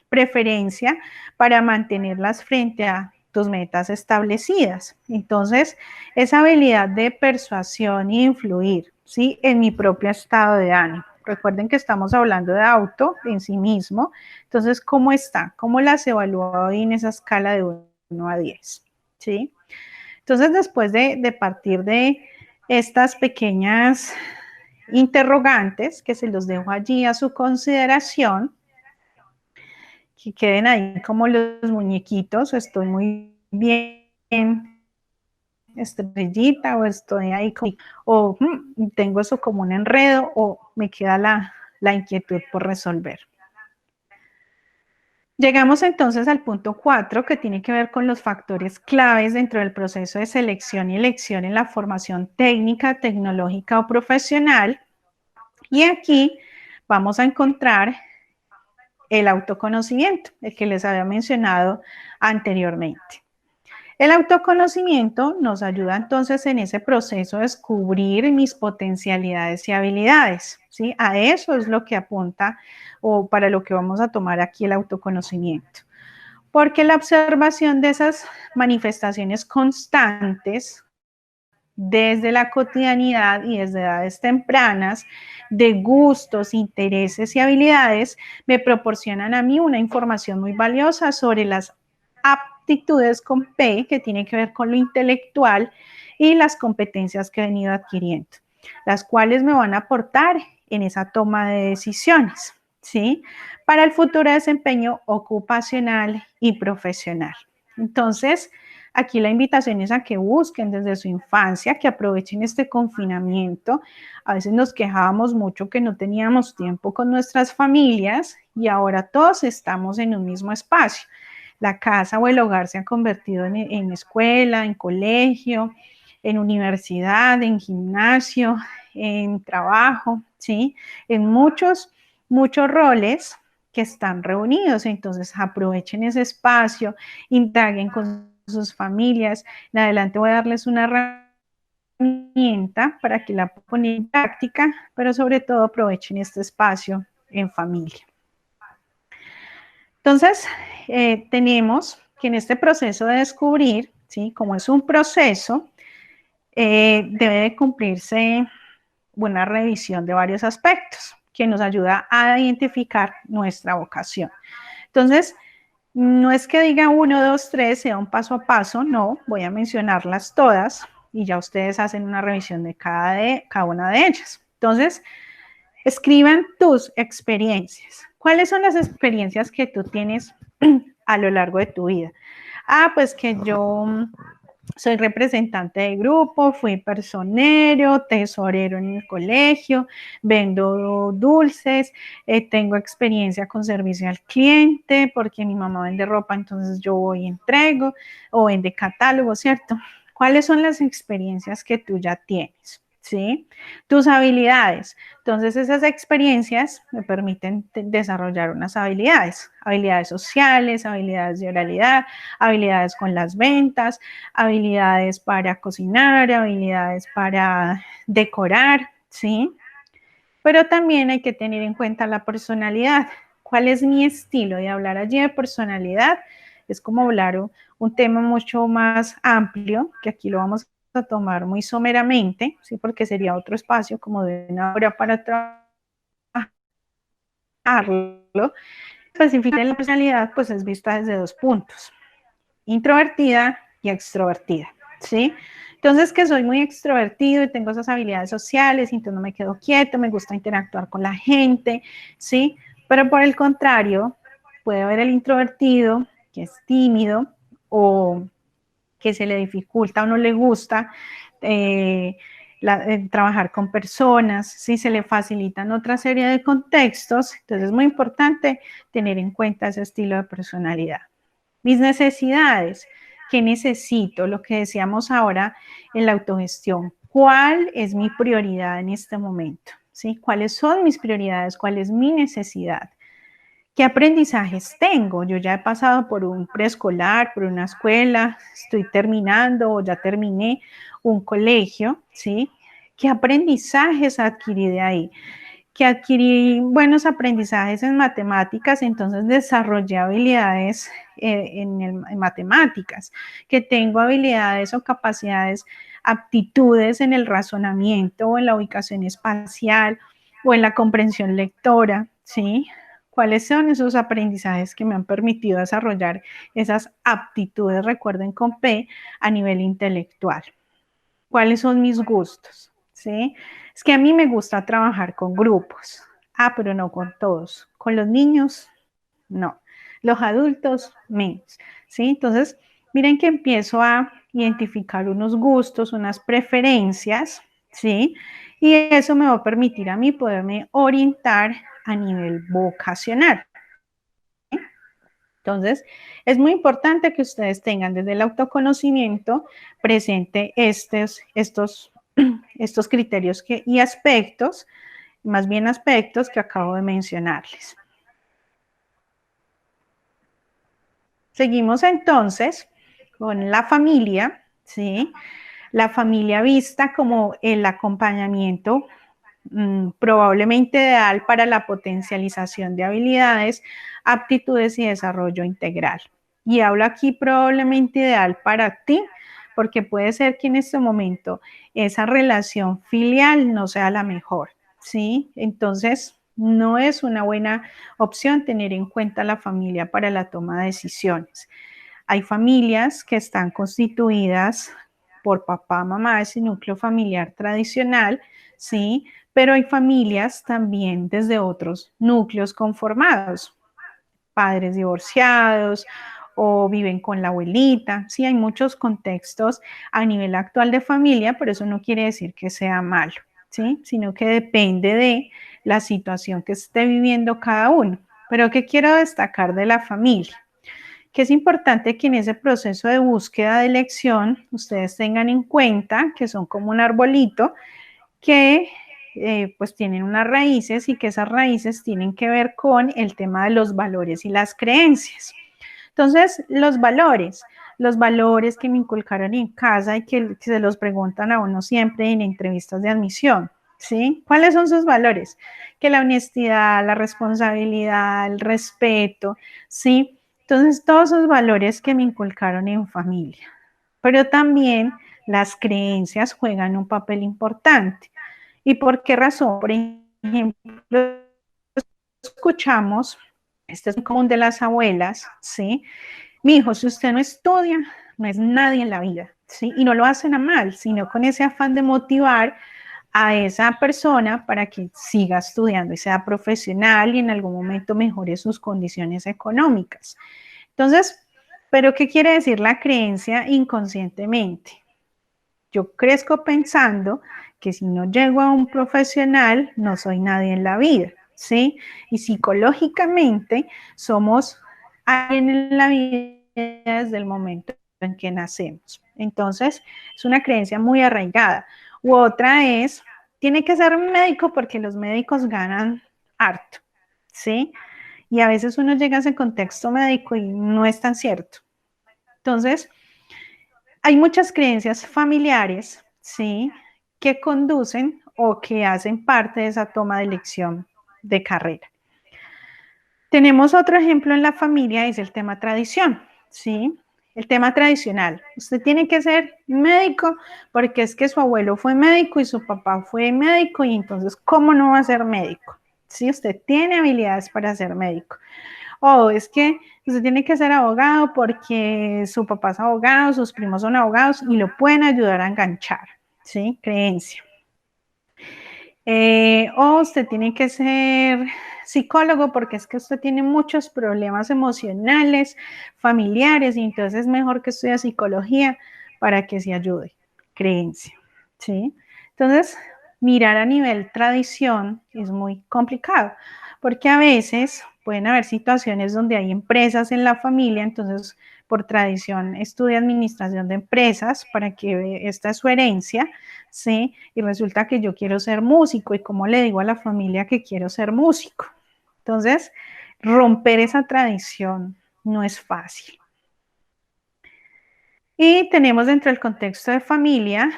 B: preferencia para mantenerlas frente a tus metas establecidas? Entonces, esa habilidad de persuasión e influir, ¿sí? En mi propio estado de ánimo. Recuerden que estamos hablando de auto en sí mismo. Entonces, ¿cómo está? ¿Cómo las evalúo hoy en esa escala de 1 a 10? ¿Sí? Entonces, después de partir de estas pequeñas interrogantes, que se los dejo allí a su consideración, que queden ahí como los muñequitos, estoy muy bien, estrellita, o estoy ahí, o tengo eso como un enredo, o me queda la inquietud por resolver. Llegamos entonces al punto 4, que tiene que ver con los factores claves dentro del proceso de selección y elección en la formación técnica, tecnológica o profesional. Y aquí vamos a encontrar el autoconocimiento, el que les había mencionado anteriormente. El autoconocimiento nos ayuda entonces en ese proceso a descubrir mis potencialidades y habilidades, ¿sí? A eso es lo que apunta, o para lo que vamos a tomar aquí el autoconocimiento. Porque la observación de esas manifestaciones constantes desde la cotidianidad y desde edades tempranas de gustos, intereses y habilidades me proporcionan a mí una información muy valiosa sobre las aptitudes con P, que tiene que ver con lo intelectual, y las competencias que he venido adquiriendo, las cuales me van a aportar en esa toma de decisiones, ¿sí? Para el futuro desempeño ocupacional y profesional. Entonces, aquí la invitación es a que busquen desde su infancia, que aprovechen este confinamiento. A veces nos quejábamos mucho que no teníamos tiempo con nuestras familias y ahora todos estamos en un mismo espacio. La casa o el hogar se ha convertido en escuela, en colegio, en universidad, en gimnasio, en trabajo, ¿sí? En muchos roles que están reunidos. Entonces aprovechen ese espacio, indaguen con sus familias. En adelante voy a darles una herramienta para que la pongan en práctica, pero sobre todo aprovechen este espacio en familia. Entonces, tenemos que en este proceso de descubrir, ¿sí? Como es un proceso, debe de cumplirse una revisión de varios aspectos que nos ayuda a identificar nuestra vocación. Entonces, no es que diga 1, 2, 3, sea un paso a paso, no, voy a mencionarlas todas y ya ustedes hacen una revisión de cada una de ellas. Entonces, escriban tus experiencias. ¿Cuáles son las experiencias que tú tienes a lo largo de tu vida? Pues que yo soy representante de grupo, fui personero, tesorero en el colegio, vendo dulces, tengo experiencia con servicio al cliente, porque mi mamá vende ropa, entonces yo voy y entrego, o vende catálogo, ¿cierto? ¿Cuáles son las experiencias que tú ya tienes? ¿Sí? Tus habilidades. Entonces, esas experiencias me permiten desarrollar unas habilidades sociales, habilidades de oralidad, habilidades con las ventas, habilidades para cocinar, habilidades para decorar, ¿sí? Pero también hay que tener en cuenta la personalidad. ¿Cuál es mi estilo? Y hablar allí de personalidad es como hablar un tema mucho más amplio, que aquí lo vamos a tomar muy someramente, ¿sí? Porque sería otro espacio como de 1 hora para trabajarlo. Específicamente la personalidad pues es vista desde 2 puntos, introvertida y extrovertida, ¿sí? Entonces, que soy muy extrovertido y tengo esas habilidades sociales, y entonces no me quedo quieto, me gusta interactuar con la gente, ¿sí? Pero por el contrario, puede haber el introvertido que es tímido o que se le dificulta o no le gusta trabajar con personas, si se le facilitan otra serie de contextos, entonces es muy importante tener en cuenta ese estilo de personalidad. Mis necesidades, ¿qué necesito? Lo que decíamos ahora en la autogestión, ¿cuál es mi prioridad en este momento? ¿Sí? ¿Cuáles son mis prioridades? ¿Cuál es mi necesidad? ¿Qué aprendizajes tengo? Yo ya he pasado por un preescolar, por una escuela, estoy terminando o ya terminé un colegio, ¿sí? ¿Qué aprendizajes adquirí de ahí? Que adquirí buenos aprendizajes en matemáticas, entonces desarrollé habilidades en matemáticas, que tengo habilidades o capacidades, aptitudes en el razonamiento o en la ubicación espacial o en la comprensión lectora, ¿sí? ¿Cuáles son esos aprendizajes que me han permitido desarrollar esas aptitudes, recuerden con P, a nivel intelectual? ¿Cuáles son mis gustos? ¿Sí? Es que a mí me gusta trabajar con grupos. Ah, pero no con todos. Con los niños, no. Los adultos, menos. ¿Sí? Entonces, miren que empiezo a identificar unos gustos, unas preferencias, ¿sí? Y eso me va a permitir a mí poderme orientar a nivel vocacional. Entonces, es muy importante que ustedes tengan desde el autoconocimiento presente estos criterios y aspectos, más bien aspectos que acabo de mencionarles. Seguimos entonces con la familia, ¿sí? La familia vista como el acompañamiento probablemente ideal para la potencialización de habilidades, aptitudes y desarrollo integral. Y hablo aquí probablemente ideal para ti, porque puede ser que en este momento esa relación filial no sea la mejor, ¿sí? Entonces, no es una buena opción tener en cuenta la familia para la toma de decisiones. Hay familias que están constituidas por papá, mamá, ese núcleo familiar tradicional, ¿sí? Pero hay familias también desde otros núcleos conformados, padres divorciados o viven con la abuelita, sí, hay muchos contextos a nivel actual de familia, pero eso no quiere decir que sea malo, ¿sí? Sino que depende de la situación que esté viviendo cada uno. Pero ¿qué quiero destacar de la familia? Que es importante que en ese proceso de búsqueda de elección ustedes tengan en cuenta que son como un arbolito que pues tienen unas raíces y que esas raíces tienen que ver con el tema de los valores y las creencias. Entonces, los valores que me inculcaron en casa y que se los preguntan a uno siempre en entrevistas de admisión, ¿sí? ¿Cuáles son sus valores? Que la honestidad, la responsabilidad, el respeto, ¿sí? Entonces, todos esos valores que me inculcaron en familia, pero también las creencias juegan un papel importante. ¿Y por qué razón? Por ejemplo, escuchamos, este es muy común de las abuelas, ¿sí? Mi hijo, si usted no estudia, no es nadie en la vida, ¿sí? Y no lo hacen a mal, sino con ese afán de motivar a esa persona para que siga estudiando y sea profesional y en algún momento mejore sus condiciones económicas. Entonces, ¿pero qué quiere decir la creencia inconscientemente? Yo crezco pensando que si no llego a un profesional, no soy nadie en la vida, ¿sí? Y psicológicamente somos alguien en la vida desde el momento en que nacemos. Entonces, es una creencia muy arraigada. U otra es, tiene que ser médico porque los médicos ganan harto, ¿sí? Y a veces uno llega a ese contexto médico y no es tan cierto. Entonces, hay muchas creencias familiares, ¿sí? Que conducen o que hacen parte de esa toma de elección de carrera. Tenemos otro ejemplo en la familia, es el tema tradición, ¿sí? El tema tradicional. Usted tiene que ser médico porque es que su abuelo fue médico y su papá fue médico y entonces, ¿cómo no va a ser médico? Sí, usted tiene habilidades para ser médico. O es que usted tiene que ser abogado porque su papá es abogado, sus primos son abogados y lo pueden ayudar a enganchar, ¿sí? Creencia. O usted tiene que ser psicólogo porque es que usted tiene muchos problemas emocionales, familiares y entonces es mejor que estudie psicología para que se ayude. Creencia, ¿sí? Entonces, mirar a nivel tradición es muy complicado, porque a veces pueden haber situaciones donde hay empresas en la familia, entonces por tradición estudia administración de empresas para que esta es su herencia, ¿sí? Y resulta que yo quiero ser músico y cómo le digo a la familia que quiero ser músico. Entonces, romper esa tradición no es fácil. Y tenemos dentro del contexto de familia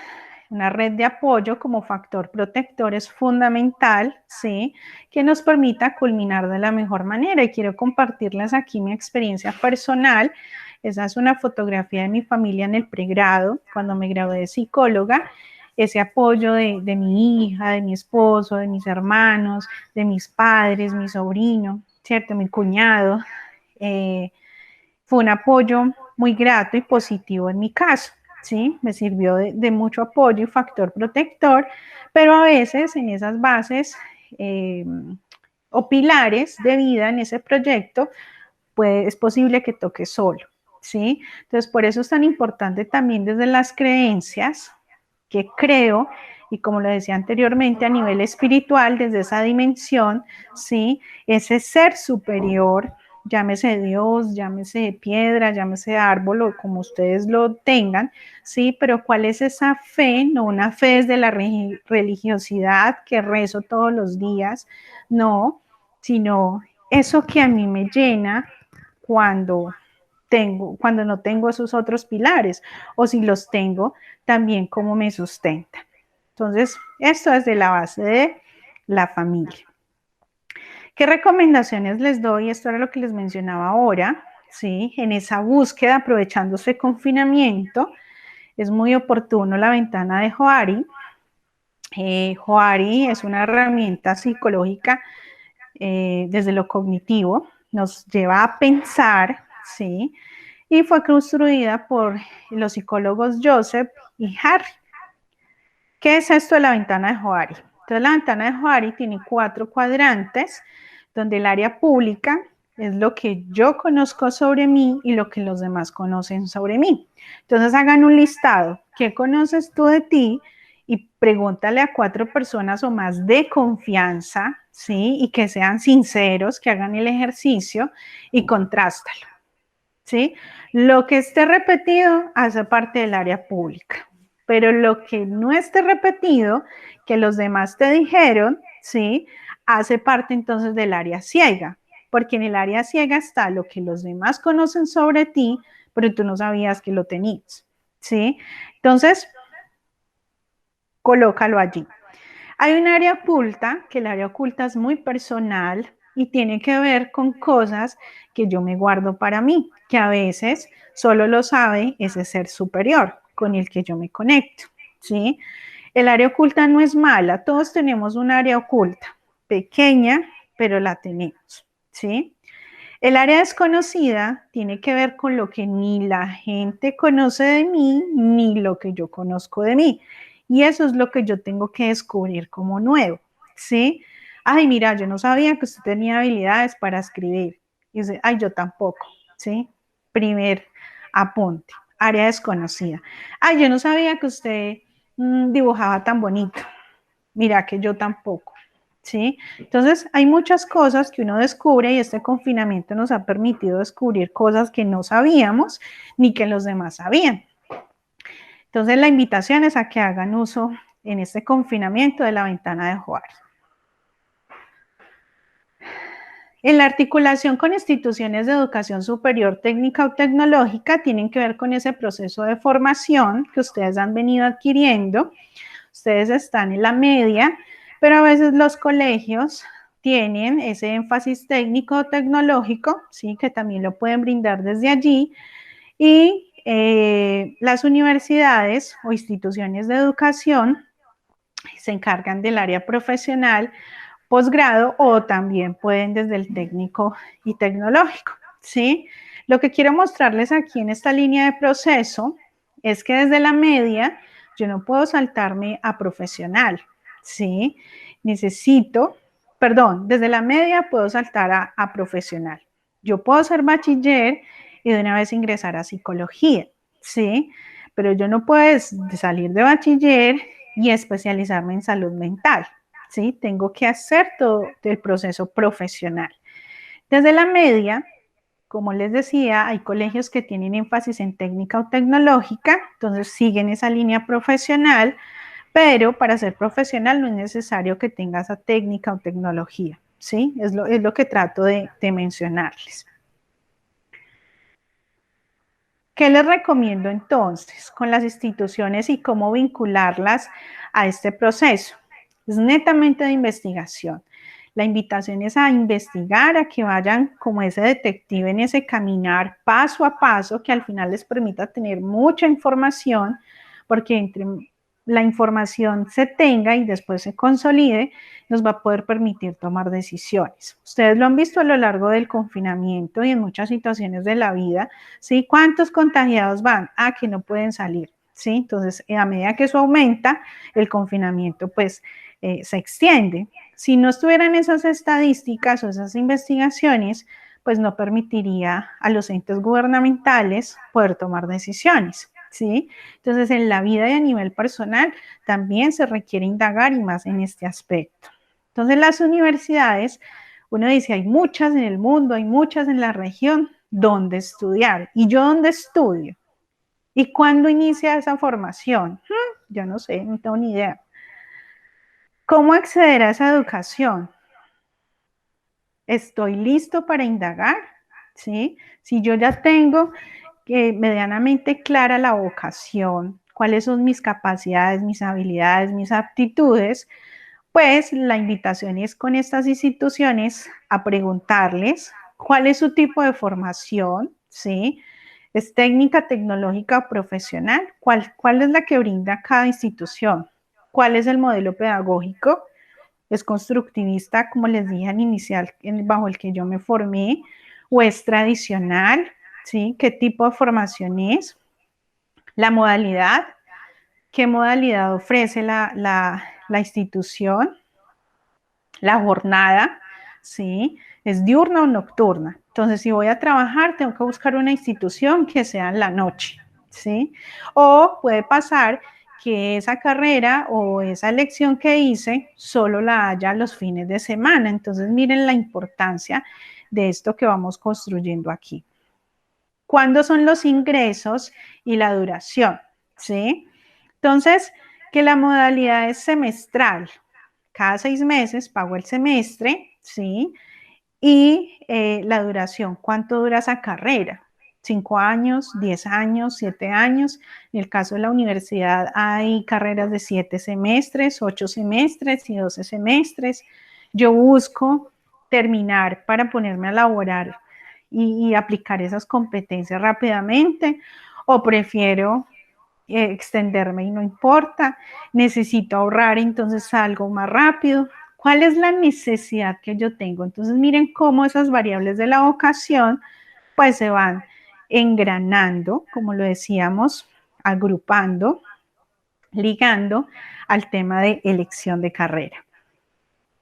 B: una red de apoyo como factor protector es fundamental, ¿sí? Que nos permita culminar de la mejor manera. Y quiero compartirles aquí mi experiencia personal. Esa es una fotografía de mi familia en el pregrado, cuando me gradué de psicóloga. Ese apoyo de mi hija, de mi esposo, de mis hermanos, de mis padres, mi sobrino, ¿cierto? Mi cuñado. Fue un apoyo muy grato y positivo en mi caso, ¿sí? Me sirvió de mucho apoyo y factor protector, pero a veces en esas bases o pilares de vida en ese proyecto, pues es posible que toque solo, ¿sí? Entonces, por eso es tan importante también desde las creencias que creo, y como lo decía anteriormente, a nivel espiritual, desde esa dimensión, ¿sí? Ese ser superior, llámese Dios, llámese piedra, llámese árbol, o como ustedes lo tengan, ¿sí? Pero ¿cuál es esa fe? No una fe desde la religiosidad que rezo todos los días, no, sino eso que a mí me llena cuando no tengo esos otros pilares, o si los tengo, también cómo me sustenta. Entonces, esto es de la base de la familia. ¿Qué recomendaciones les doy? Esto era lo que les mencionaba ahora, ¿sí? En esa búsqueda, aprovechando ese confinamiento, es muy oportuno la ventana de Johari. Johari es una herramienta psicológica desde lo cognitivo, nos lleva a pensar, ¿sí? Y fue construida por los psicólogos Joseph y Harry. ¿Qué es esto de la ventana de Johari? Entonces, la ventana de Johari tiene 4 cuadrantes, donde el área pública es lo que yo conozco sobre mí y lo que los demás conocen sobre mí. Entonces, hagan un listado. ¿Qué conoces tú de ti? Y pregúntale a 4 personas o más de confianza, ¿sí? Y que sean sinceros, que hagan el ejercicio y contrástalo, ¿sí? Lo que esté repetido hace parte del área pública, pero lo que no esté repetido, que los demás te dijeron, ¿sí? Hace parte entonces del área ciega, porque en el área ciega está lo que los demás conocen sobre ti, pero tú no sabías que lo tenías, ¿sí? Entonces, colócalo allí. Hay un área oculta, que el área oculta es muy personal y tiene que ver con cosas que yo me guardo para mí, que a veces solo lo sabe ese ser superior con el que yo me conecto, ¿sí? El área oculta no es mala, todos tenemos un área oculta, pequeña, pero la tenemos, ¿sí? El área desconocida tiene que ver con lo que ni la gente conoce de mí, ni lo que yo conozco de mí. Y eso es lo que yo tengo que descubrir como nuevo, ¿sí? Ay, mira, yo no sabía que usted tenía habilidades para escribir. Y dice, ay, yo tampoco, ¿sí? Primer apunte, área desconocida. Ay, yo no sabía que usted dibujaba tan bonito. Mira que yo tampoco, ¿sí? Entonces, hay muchas cosas que uno descubre y este confinamiento nos ha permitido descubrir cosas que no sabíamos ni que los demás sabían. Entonces, la invitación es a que hagan uso en este confinamiento de la ventana de Johari. En la articulación con instituciones de educación superior técnica o tecnológica tienen que ver con ese proceso de formación que ustedes han venido adquiriendo. Ustedes están en la media, pero a veces los colegios tienen ese énfasis técnico o tecnológico, ¿sí? Que también lo pueden brindar desde allí. Y las universidades o instituciones de educación se encargan del área profesional, posgrado, o también pueden desde el técnico y tecnológico, ¿sí? Lo que quiero mostrarles aquí en esta línea de proceso es que desde la media yo no puedo saltarme a profesional, ¿sí? Desde la media puedo saltar a profesional. Yo puedo ser bachiller y de una vez ingresar a psicología, ¿sí? Pero yo no puedo salir de bachiller y especializarme en salud mental, ¿sí? Tengo que hacer todo el proceso profesional. Desde la media, como les decía, hay colegios que tienen énfasis en técnica o tecnológica, entonces siguen esa línea profesional, pero para ser profesional no es necesario que tenga esa técnica o tecnología, ¿sí? Es lo que trato de mencionarles. ¿Qué les recomiendo entonces con las instituciones y cómo vincularlas a este proceso? Es netamente de investigación. La invitación es a investigar, a que vayan como ese detective en ese caminar paso a paso que al final les permita tener mucha información, porque entre la información se tenga y después se consolide, nos va a poder permitir tomar decisiones. Ustedes lo han visto a lo largo del confinamiento y en muchas situaciones de la vida, ¿sí? ¿Cuántos contagiados van? Ah, que no pueden salir, ¿sí? Entonces, a medida que eso aumenta, el confinamiento pues se extiende. Si no estuvieran esas estadísticas o esas investigaciones, pues no permitiría a los entes gubernamentales poder tomar decisiones, ¿sí? Entonces, en la vida y a nivel personal también se requiere indagar y más en este aspecto. Entonces, las universidades, uno dice, hay muchas en el mundo, hay muchas en la región, ¿dónde estudiar? ¿Y yo dónde estudio? ¿Y cuándo inicia esa formación? Yo no sé, no tengo ni idea. ¿Cómo acceder a esa educación? ¿Estoy listo para indagar? ¿Sí? Si yo ya tengo medianamente clara la vocación, cuáles son mis capacidades, mis habilidades, mis aptitudes, pues la invitación es con estas instituciones a preguntarles cuál es su tipo de formación, ¿sí? ¿Es técnica, tecnológica o profesional? ¿Cuál es la que brinda cada institución? ¿Cuál es el modelo pedagógico? ¿Es constructivista, como les dije al inicial, bajo el que yo me formé? ¿O es tradicional? ¿Sí? ¿Qué tipo de formación es? ¿La modalidad? ¿Qué modalidad ofrece la institución? La jornada, ¿sí? ¿Es diurna o nocturna? Entonces, si voy a trabajar, tengo que buscar una institución que sea en la noche, ¿sí? O puede pasar que esa carrera o esa lección que hice solo la haya los fines de semana. Entonces, miren la importancia de esto que vamos construyendo aquí. ¿Cuándo son los ingresos y la duración? ¿Sí? Entonces, que la modalidad es semestral. Cada 6 meses pago el semestre, ¿sí? Y la duración, ¿cuánto dura esa carrera? 5 años, 10 años, 7 años. En el caso de la universidad hay carreras de 7 semestres, 8 semestres y 12 semestres. Yo busco terminar para ponerme a laborar y aplicar esas competencias rápidamente, o prefiero extenderme y no importa, necesito ahorrar, entonces salgo más rápido. ¿Cuál es la necesidad que yo tengo? Entonces miren cómo esas variables de la vocación pues se van engranando, como lo decíamos, agrupando, ligando al tema de elección de carrera.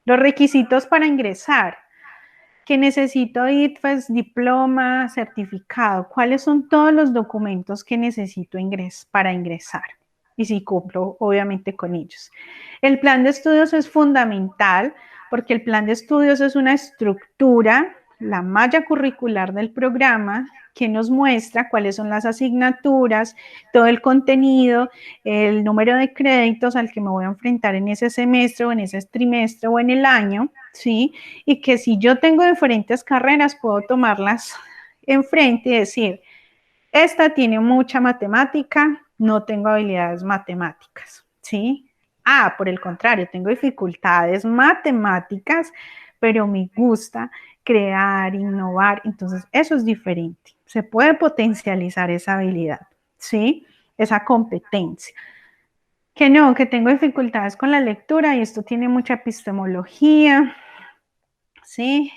B: Los requisitos para ingresar, que necesito ITFES, diploma, certificado, cuáles son todos los documentos que necesito para ingresar y si cumplo obviamente con ellos. El plan de estudios es fundamental porque el plan de estudios es una estructura, la malla curricular del programa que nos muestra cuáles son las asignaturas, todo el contenido, el número de créditos al que me voy a enfrentar en ese semestre o en ese trimestre o en el año, ¿sí? Y que si yo tengo diferentes carreras, puedo tomarlas enfrente y decir, esta tiene mucha matemática, no tengo habilidades matemáticas, ¿sí? Ah, por el contrario, tengo dificultades matemáticas, pero me gusta crear, innovar, entonces eso es diferente. Se puede potencializar esa habilidad, ¿sí? Esa competencia. Que no, que tengo dificultades con la lectura y esto tiene mucha epistemología, ¿sí?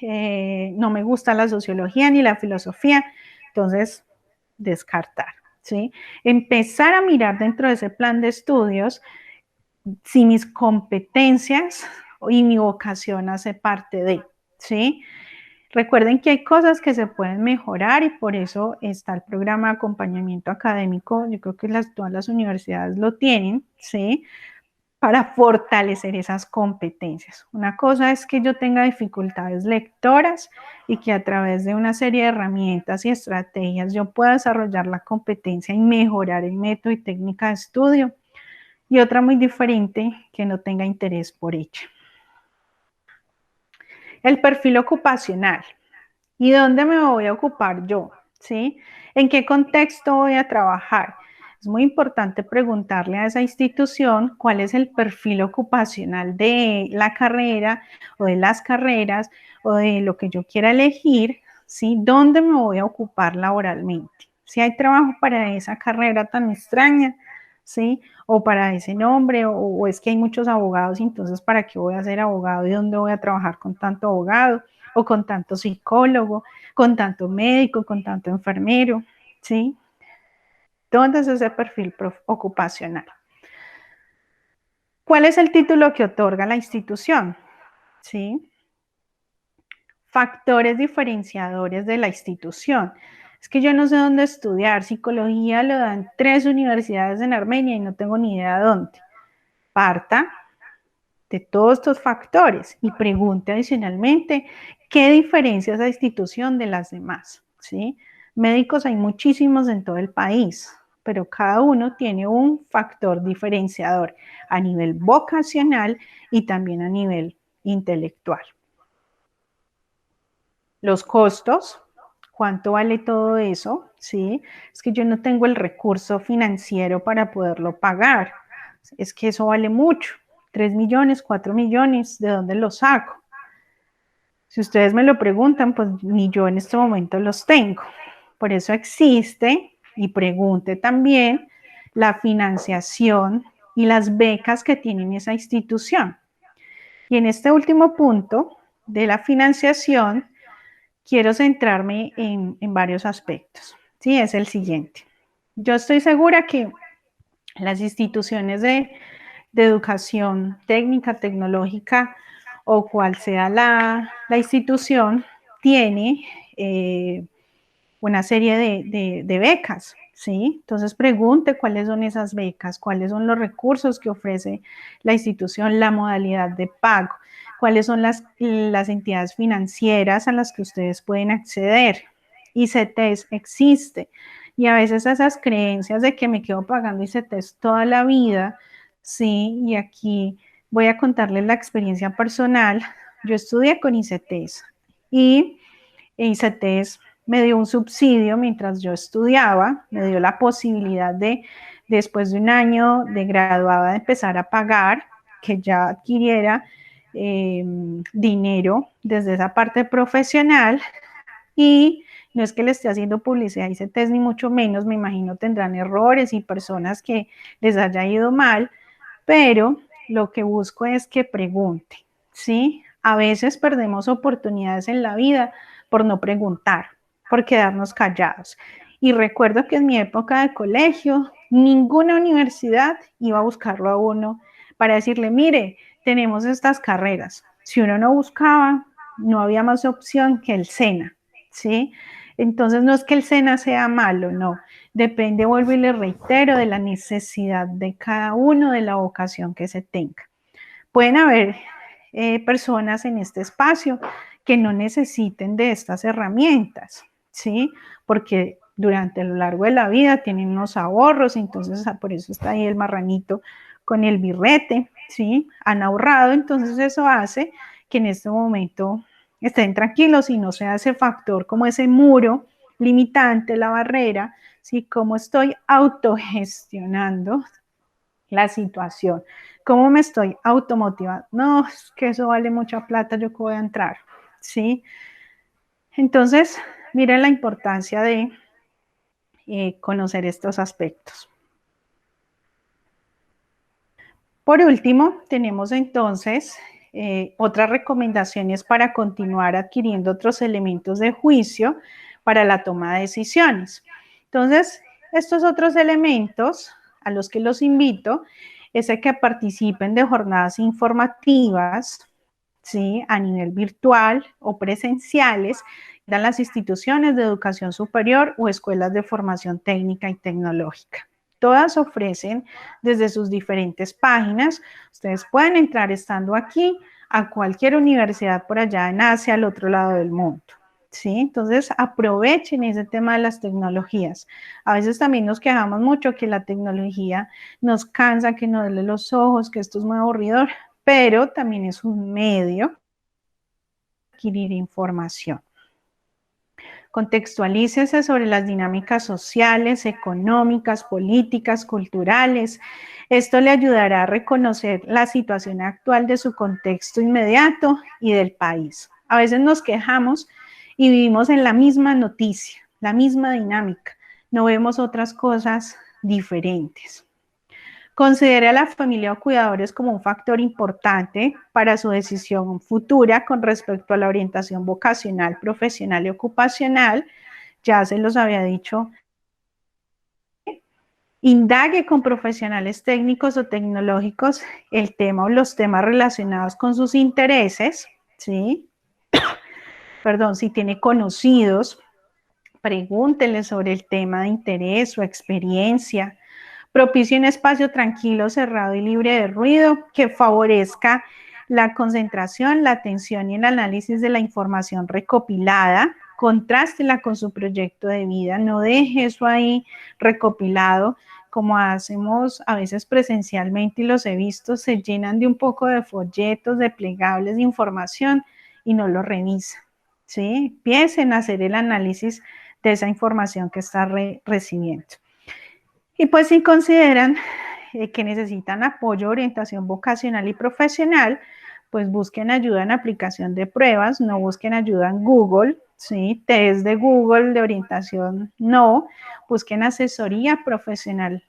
B: No me gusta la sociología ni la filosofía, entonces descartar, ¿sí? Empezar a mirar dentro de ese plan de estudios si mis competencias y mi vocación hace parte de, ¿sí? Recuerden que hay cosas que se pueden mejorar y por eso está el programa de acompañamiento académico. Yo creo que todas las universidades lo tienen, ¿sí? para fortalecer esas competencias. Una cosa es que yo tenga dificultades lectoras y que a través de una serie de herramientas y estrategias yo pueda desarrollar la competencia y mejorar el método y técnica de estudio. Y otra muy diferente, que no tenga interés por ella. El perfil ocupacional. ¿Y dónde me voy a ocupar yo? ¿Sí? ¿En qué contexto voy a trabajar? Es muy importante preguntarle a esa institución cuál es el perfil ocupacional de la carrera o de las carreras o de lo que yo quiera elegir, ¿sí? ¿Dónde me voy a ocupar laboralmente? Si hay trabajo para esa carrera tan extraña, ¿sí? O para ese nombre, o es que hay muchos abogados, entonces ¿para qué voy a ser abogado y dónde voy a trabajar con tanto abogado o con tanto psicólogo, con tanto médico, con tanto enfermero, ¿sí? ¿Dónde es ese perfil ocupacional? ¿Cuál es el título que otorga la institución? ¿Sí? Factores diferenciadores de la institución. Es que yo no sé dónde estudiar. Psicología lo dan 3 universidades en Armenia y no tengo ni idea dónde. Parta de todos estos factores y pregunte adicionalmente qué diferencia esa institución de las demás, ¿sí? Médicos hay muchísimos en todo el país, pero cada uno tiene un factor diferenciador a nivel vocacional y también a nivel intelectual. Los costos, ¿cuánto vale todo eso? ¿Sí? Es que yo no tengo el recurso financiero para poderlo pagar. Es que eso vale mucho. 3 millones, 4 millones, ¿de dónde los saco? Si ustedes me lo preguntan, pues ni yo en este momento los tengo. Por eso existe, y pregunte también, la financiación y las becas que tiene esa institución. Y en este último punto de la financiación, quiero centrarme en varios aspectos. Sí, es el siguiente. Yo estoy segura que las instituciones de educación técnica, tecnológica o cual sea la institución, tiene una serie de becas, ¿sí? Entonces pregunte cuáles son esas becas, cuáles son los recursos que ofrece la institución, la modalidad de pago, cuáles son las entidades financieras a las que ustedes pueden acceder. ICETEX existe. Y a veces esas creencias de que me quedo pagando ICETEX toda la vida, sí, y aquí voy a contarles la experiencia personal. Yo estudié con ICETEX y ICETEX me dio un subsidio mientras yo estudiaba, me dio la posibilidad de, después de un año de graduada, de empezar a pagar, que ya adquiriera dinero desde esa parte profesional. Y no es que le esté haciendo publicidad a ICETEX, ni mucho menos, me imagino tendrán errores y personas que les haya ido mal, pero lo que busco es que pregunte, ¿sí? A veces perdemos oportunidades en la vida por no preguntar, por quedarnos callados. Y recuerdo que en mi época de colegio, ninguna universidad iba a buscarlo a uno para decirle, mire, tenemos estas carreras. Si uno no buscaba, no había más opción que el SENA, ¿sí? Entonces no es que el SENA sea malo, no. Depende, vuelvo y le reitero, de la necesidad de cada uno, de la vocación que se tenga. Pueden haber personas en este espacio que no necesiten de estas herramientas, ¿sí? Porque durante lo largo de la vida tienen unos ahorros, entonces por eso está ahí el marranito con el birrete, ¿sí? Han ahorrado, entonces eso hace que en este momento estén tranquilos y no sea ese factor como ese muro limitante, la barrera, ¿sí? Cómo estoy autogestionando la situación. ¿Cómo me estoy automotivando? No, es que eso vale mucha plata, yo que voy a entrar, ¿sí? Entonces, miren la importancia de conocer estos aspectos. Por último, tenemos entonces otras recomendaciones para continuar adquiriendo otros elementos de juicio para la toma de decisiones. Entonces, estos otros elementos a los que los invito es a que participen de jornadas informativas, ¿sí? A nivel virtual o presenciales, en las instituciones de educación superior o escuelas de formación técnica y tecnológica. todas ofrecen desde sus diferentes páginas. Ustedes pueden entrar estando aquí a cualquier universidad por allá en Asia, al otro lado del mundo. ¿Sí? Entonces aprovechen ese tema de las tecnologías. A veces también nos quejamos mucho que la tecnología nos cansa, que nos duele los ojos, que esto es muy aburridor, pero también es un medio de adquirir información. Contextualícese sobre las dinámicas sociales, económicas, políticas, culturales. Esto le ayudará a reconocer la situación actual de su contexto inmediato y del país. A veces nos quejamos y vivimos en la misma noticia, la misma dinámica. No vemos otras cosas diferentes. Considere a la familia o cuidadores como un factor importante para su decisión futura con respecto a la orientación vocacional, profesional y ocupacional. Ya se los había dicho. Indague con profesionales técnicos o tecnológicos el tema o los temas relacionados con sus intereses, ¿sí? Perdón, si tiene conocidos, pregúntele sobre el tema de interés o experiencia. Propicie un espacio tranquilo, cerrado y libre de ruido que favorezca la concentración, la atención y el análisis de la información recopilada. Contrástela con su proyecto de vida, no deje eso ahí recopilado como hacemos a veces presencialmente y los he visto, se llenan de un poco de folletos, de plegables de información y no lo revisan, ¿sí? Empiecen a hacer el análisis de esa información que está recibiendo. Y pues si consideran que necesitan apoyo, orientación vocacional y profesional, pues busquen ayuda en aplicación de pruebas, no busquen ayuda en Google, ¿sí? Test de Google de orientación, no. Busquen asesoría profesional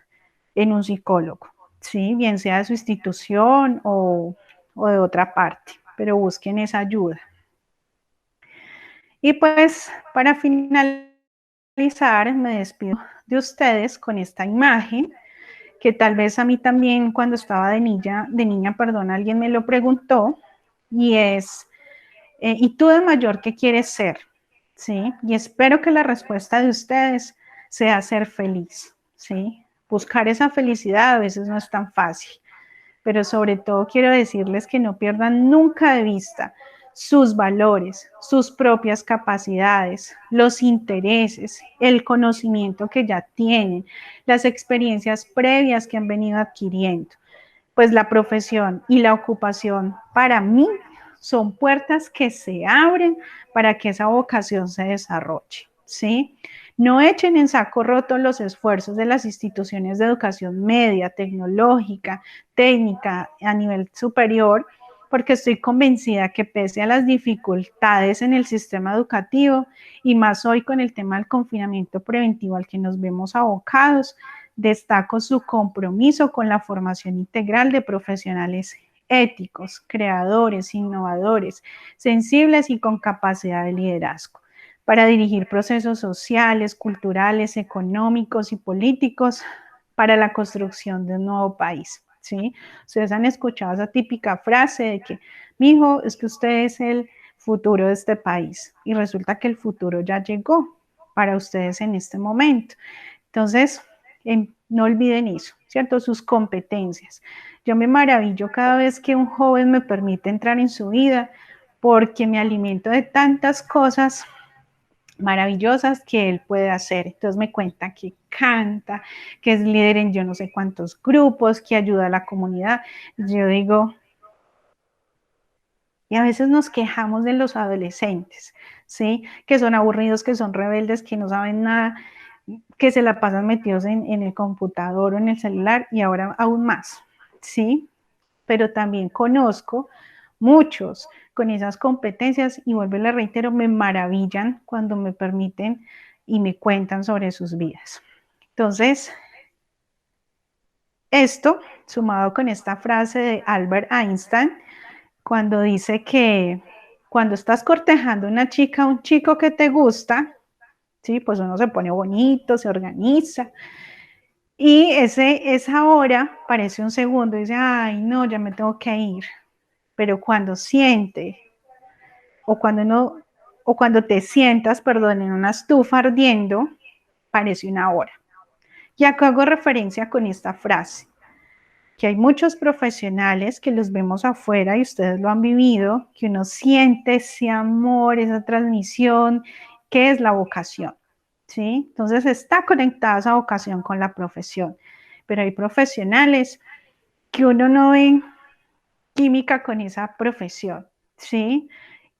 B: en un psicólogo, ¿sí? Bien sea de su institución o de otra parte, pero busquen esa ayuda. Y pues para finalizar, me despido de ustedes con esta imagen que tal vez a mí también cuando estaba de niña, alguien me lo preguntó, y es, ¿y tú de mayor qué quieres ser? ¿Sí? Y espero que la respuesta de ustedes sea ser feliz, ¿sí? Buscar esa felicidad a veces no es tan fácil, pero sobre todo quiero decirles que no pierdan nunca de vista sus valores, sus propias capacidades, los intereses, el conocimiento que ya tienen, las experiencias previas que han venido adquiriendo. Pues la profesión y la ocupación para mí son puertas que se abren para que esa vocación se desarrolle, ¿sí? No echen en saco roto los esfuerzos de las instituciones de educación media, tecnológica, técnica a nivel superior, porque estoy convencida que pese a las dificultades en el sistema educativo, y más hoy con el tema del confinamiento preventivo al que nos vemos abocados, destaco su compromiso con la formación integral de profesionales éticos, creadores, innovadores, sensibles y con capacidad de liderazgo para dirigir procesos sociales, culturales, económicos y políticos para la construcción de un nuevo país, ¿sí? Ustedes han escuchado esa típica frase de que, mijo, es que usted es el futuro de este país, y resulta que el futuro ya llegó para ustedes en este momento. Entonces, no olviden eso, ¿cierto? Sus competencias. Yo me maravillo cada vez que un joven me permite entrar en su vida porque me alimento de tantas cosas maravillosas que él puede hacer. Entonces me cuenta que canta, que es líder en yo no sé cuántos grupos, que ayuda a la comunidad. Yo digo, y a veces nos quejamos de los adolescentes, ¿sí? Que son aburridos, que son rebeldes, que no saben nada, que se la pasan metidos en el computador o en el celular, y ahora aún más, ¿sí? Pero también conozco muchos con esas competencias y vuelvo y le reitero, me maravillan cuando me permiten y me cuentan sobre sus vidas. Entonces, esto sumado con esta frase de Albert Einstein, cuando dice que cuando estás cortejando a una chica, un chico que te gusta, ¿sí? Pues uno se pone bonito, se organiza, y esa hora parece un segundo y dice, ay, no, ya me tengo que ir. Pero cuando siente, o cuando no, o cuando te sientas, perdón, en una estufa ardiendo, parece una hora. Y acá hago referencia con esta frase, que hay muchos profesionales que los vemos afuera y ustedes lo han vivido, que uno siente ese amor, esa transmisión, que es la vocación, ¿sí? Entonces está conectada esa vocación con la profesión, pero hay profesionales que uno no ve química con esa profesión, ¿sí?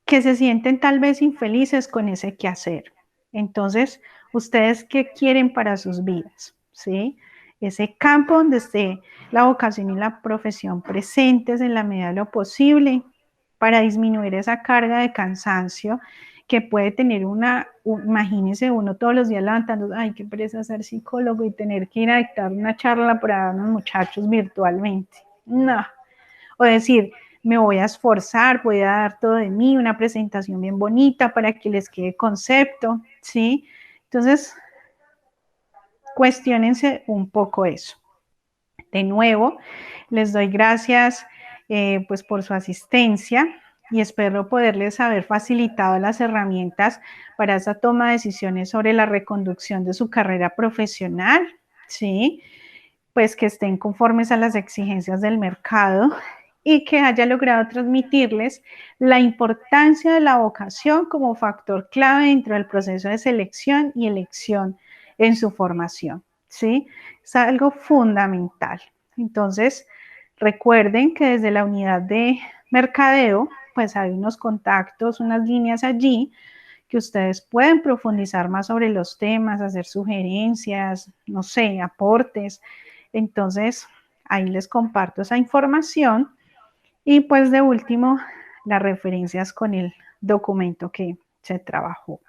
B: Que se sienten tal vez infelices con ese quehacer. Entonces, ¿ustedes qué quieren para sus vidas? ¿Sí? Ese campo donde esté la vocación y la profesión presentes en la medida de lo posible para disminuir esa carga de cansancio que puede tener imagínese uno todos los días levantando, ay, qué pereza ser psicólogo y tener que ir a dictar una charla para unos muchachos virtualmente. No, o decir, me voy a esforzar, voy a dar todo de mí, una presentación bien bonita para que les quede concepto, ¿sí? Entonces, cuestionense un poco eso. De nuevo, les doy gracias pues por su asistencia y espero poderles haber facilitado las herramientas para esa toma de decisiones sobre la reconducción de su carrera profesional, ¿sí? Pues que estén conformes a las exigencias del mercado y que haya logrado transmitirles la importancia de la vocación como factor clave dentro del proceso de selección y elección en su formación, ¿sí? Es algo fundamental. Entonces, recuerden que desde la unidad de mercadeo, pues hay unos contactos, unas líneas allí que ustedes pueden profundizar más sobre los temas, hacer sugerencias, no sé, aportes. Entonces, ahí les comparto esa información y pues de último, las referencias con el documento que se trabajó.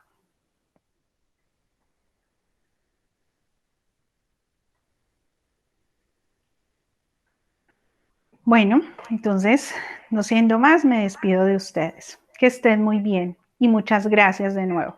B: Bueno, entonces, no siendo más, me despido de ustedes. Que estén muy bien y muchas gracias de nuevo.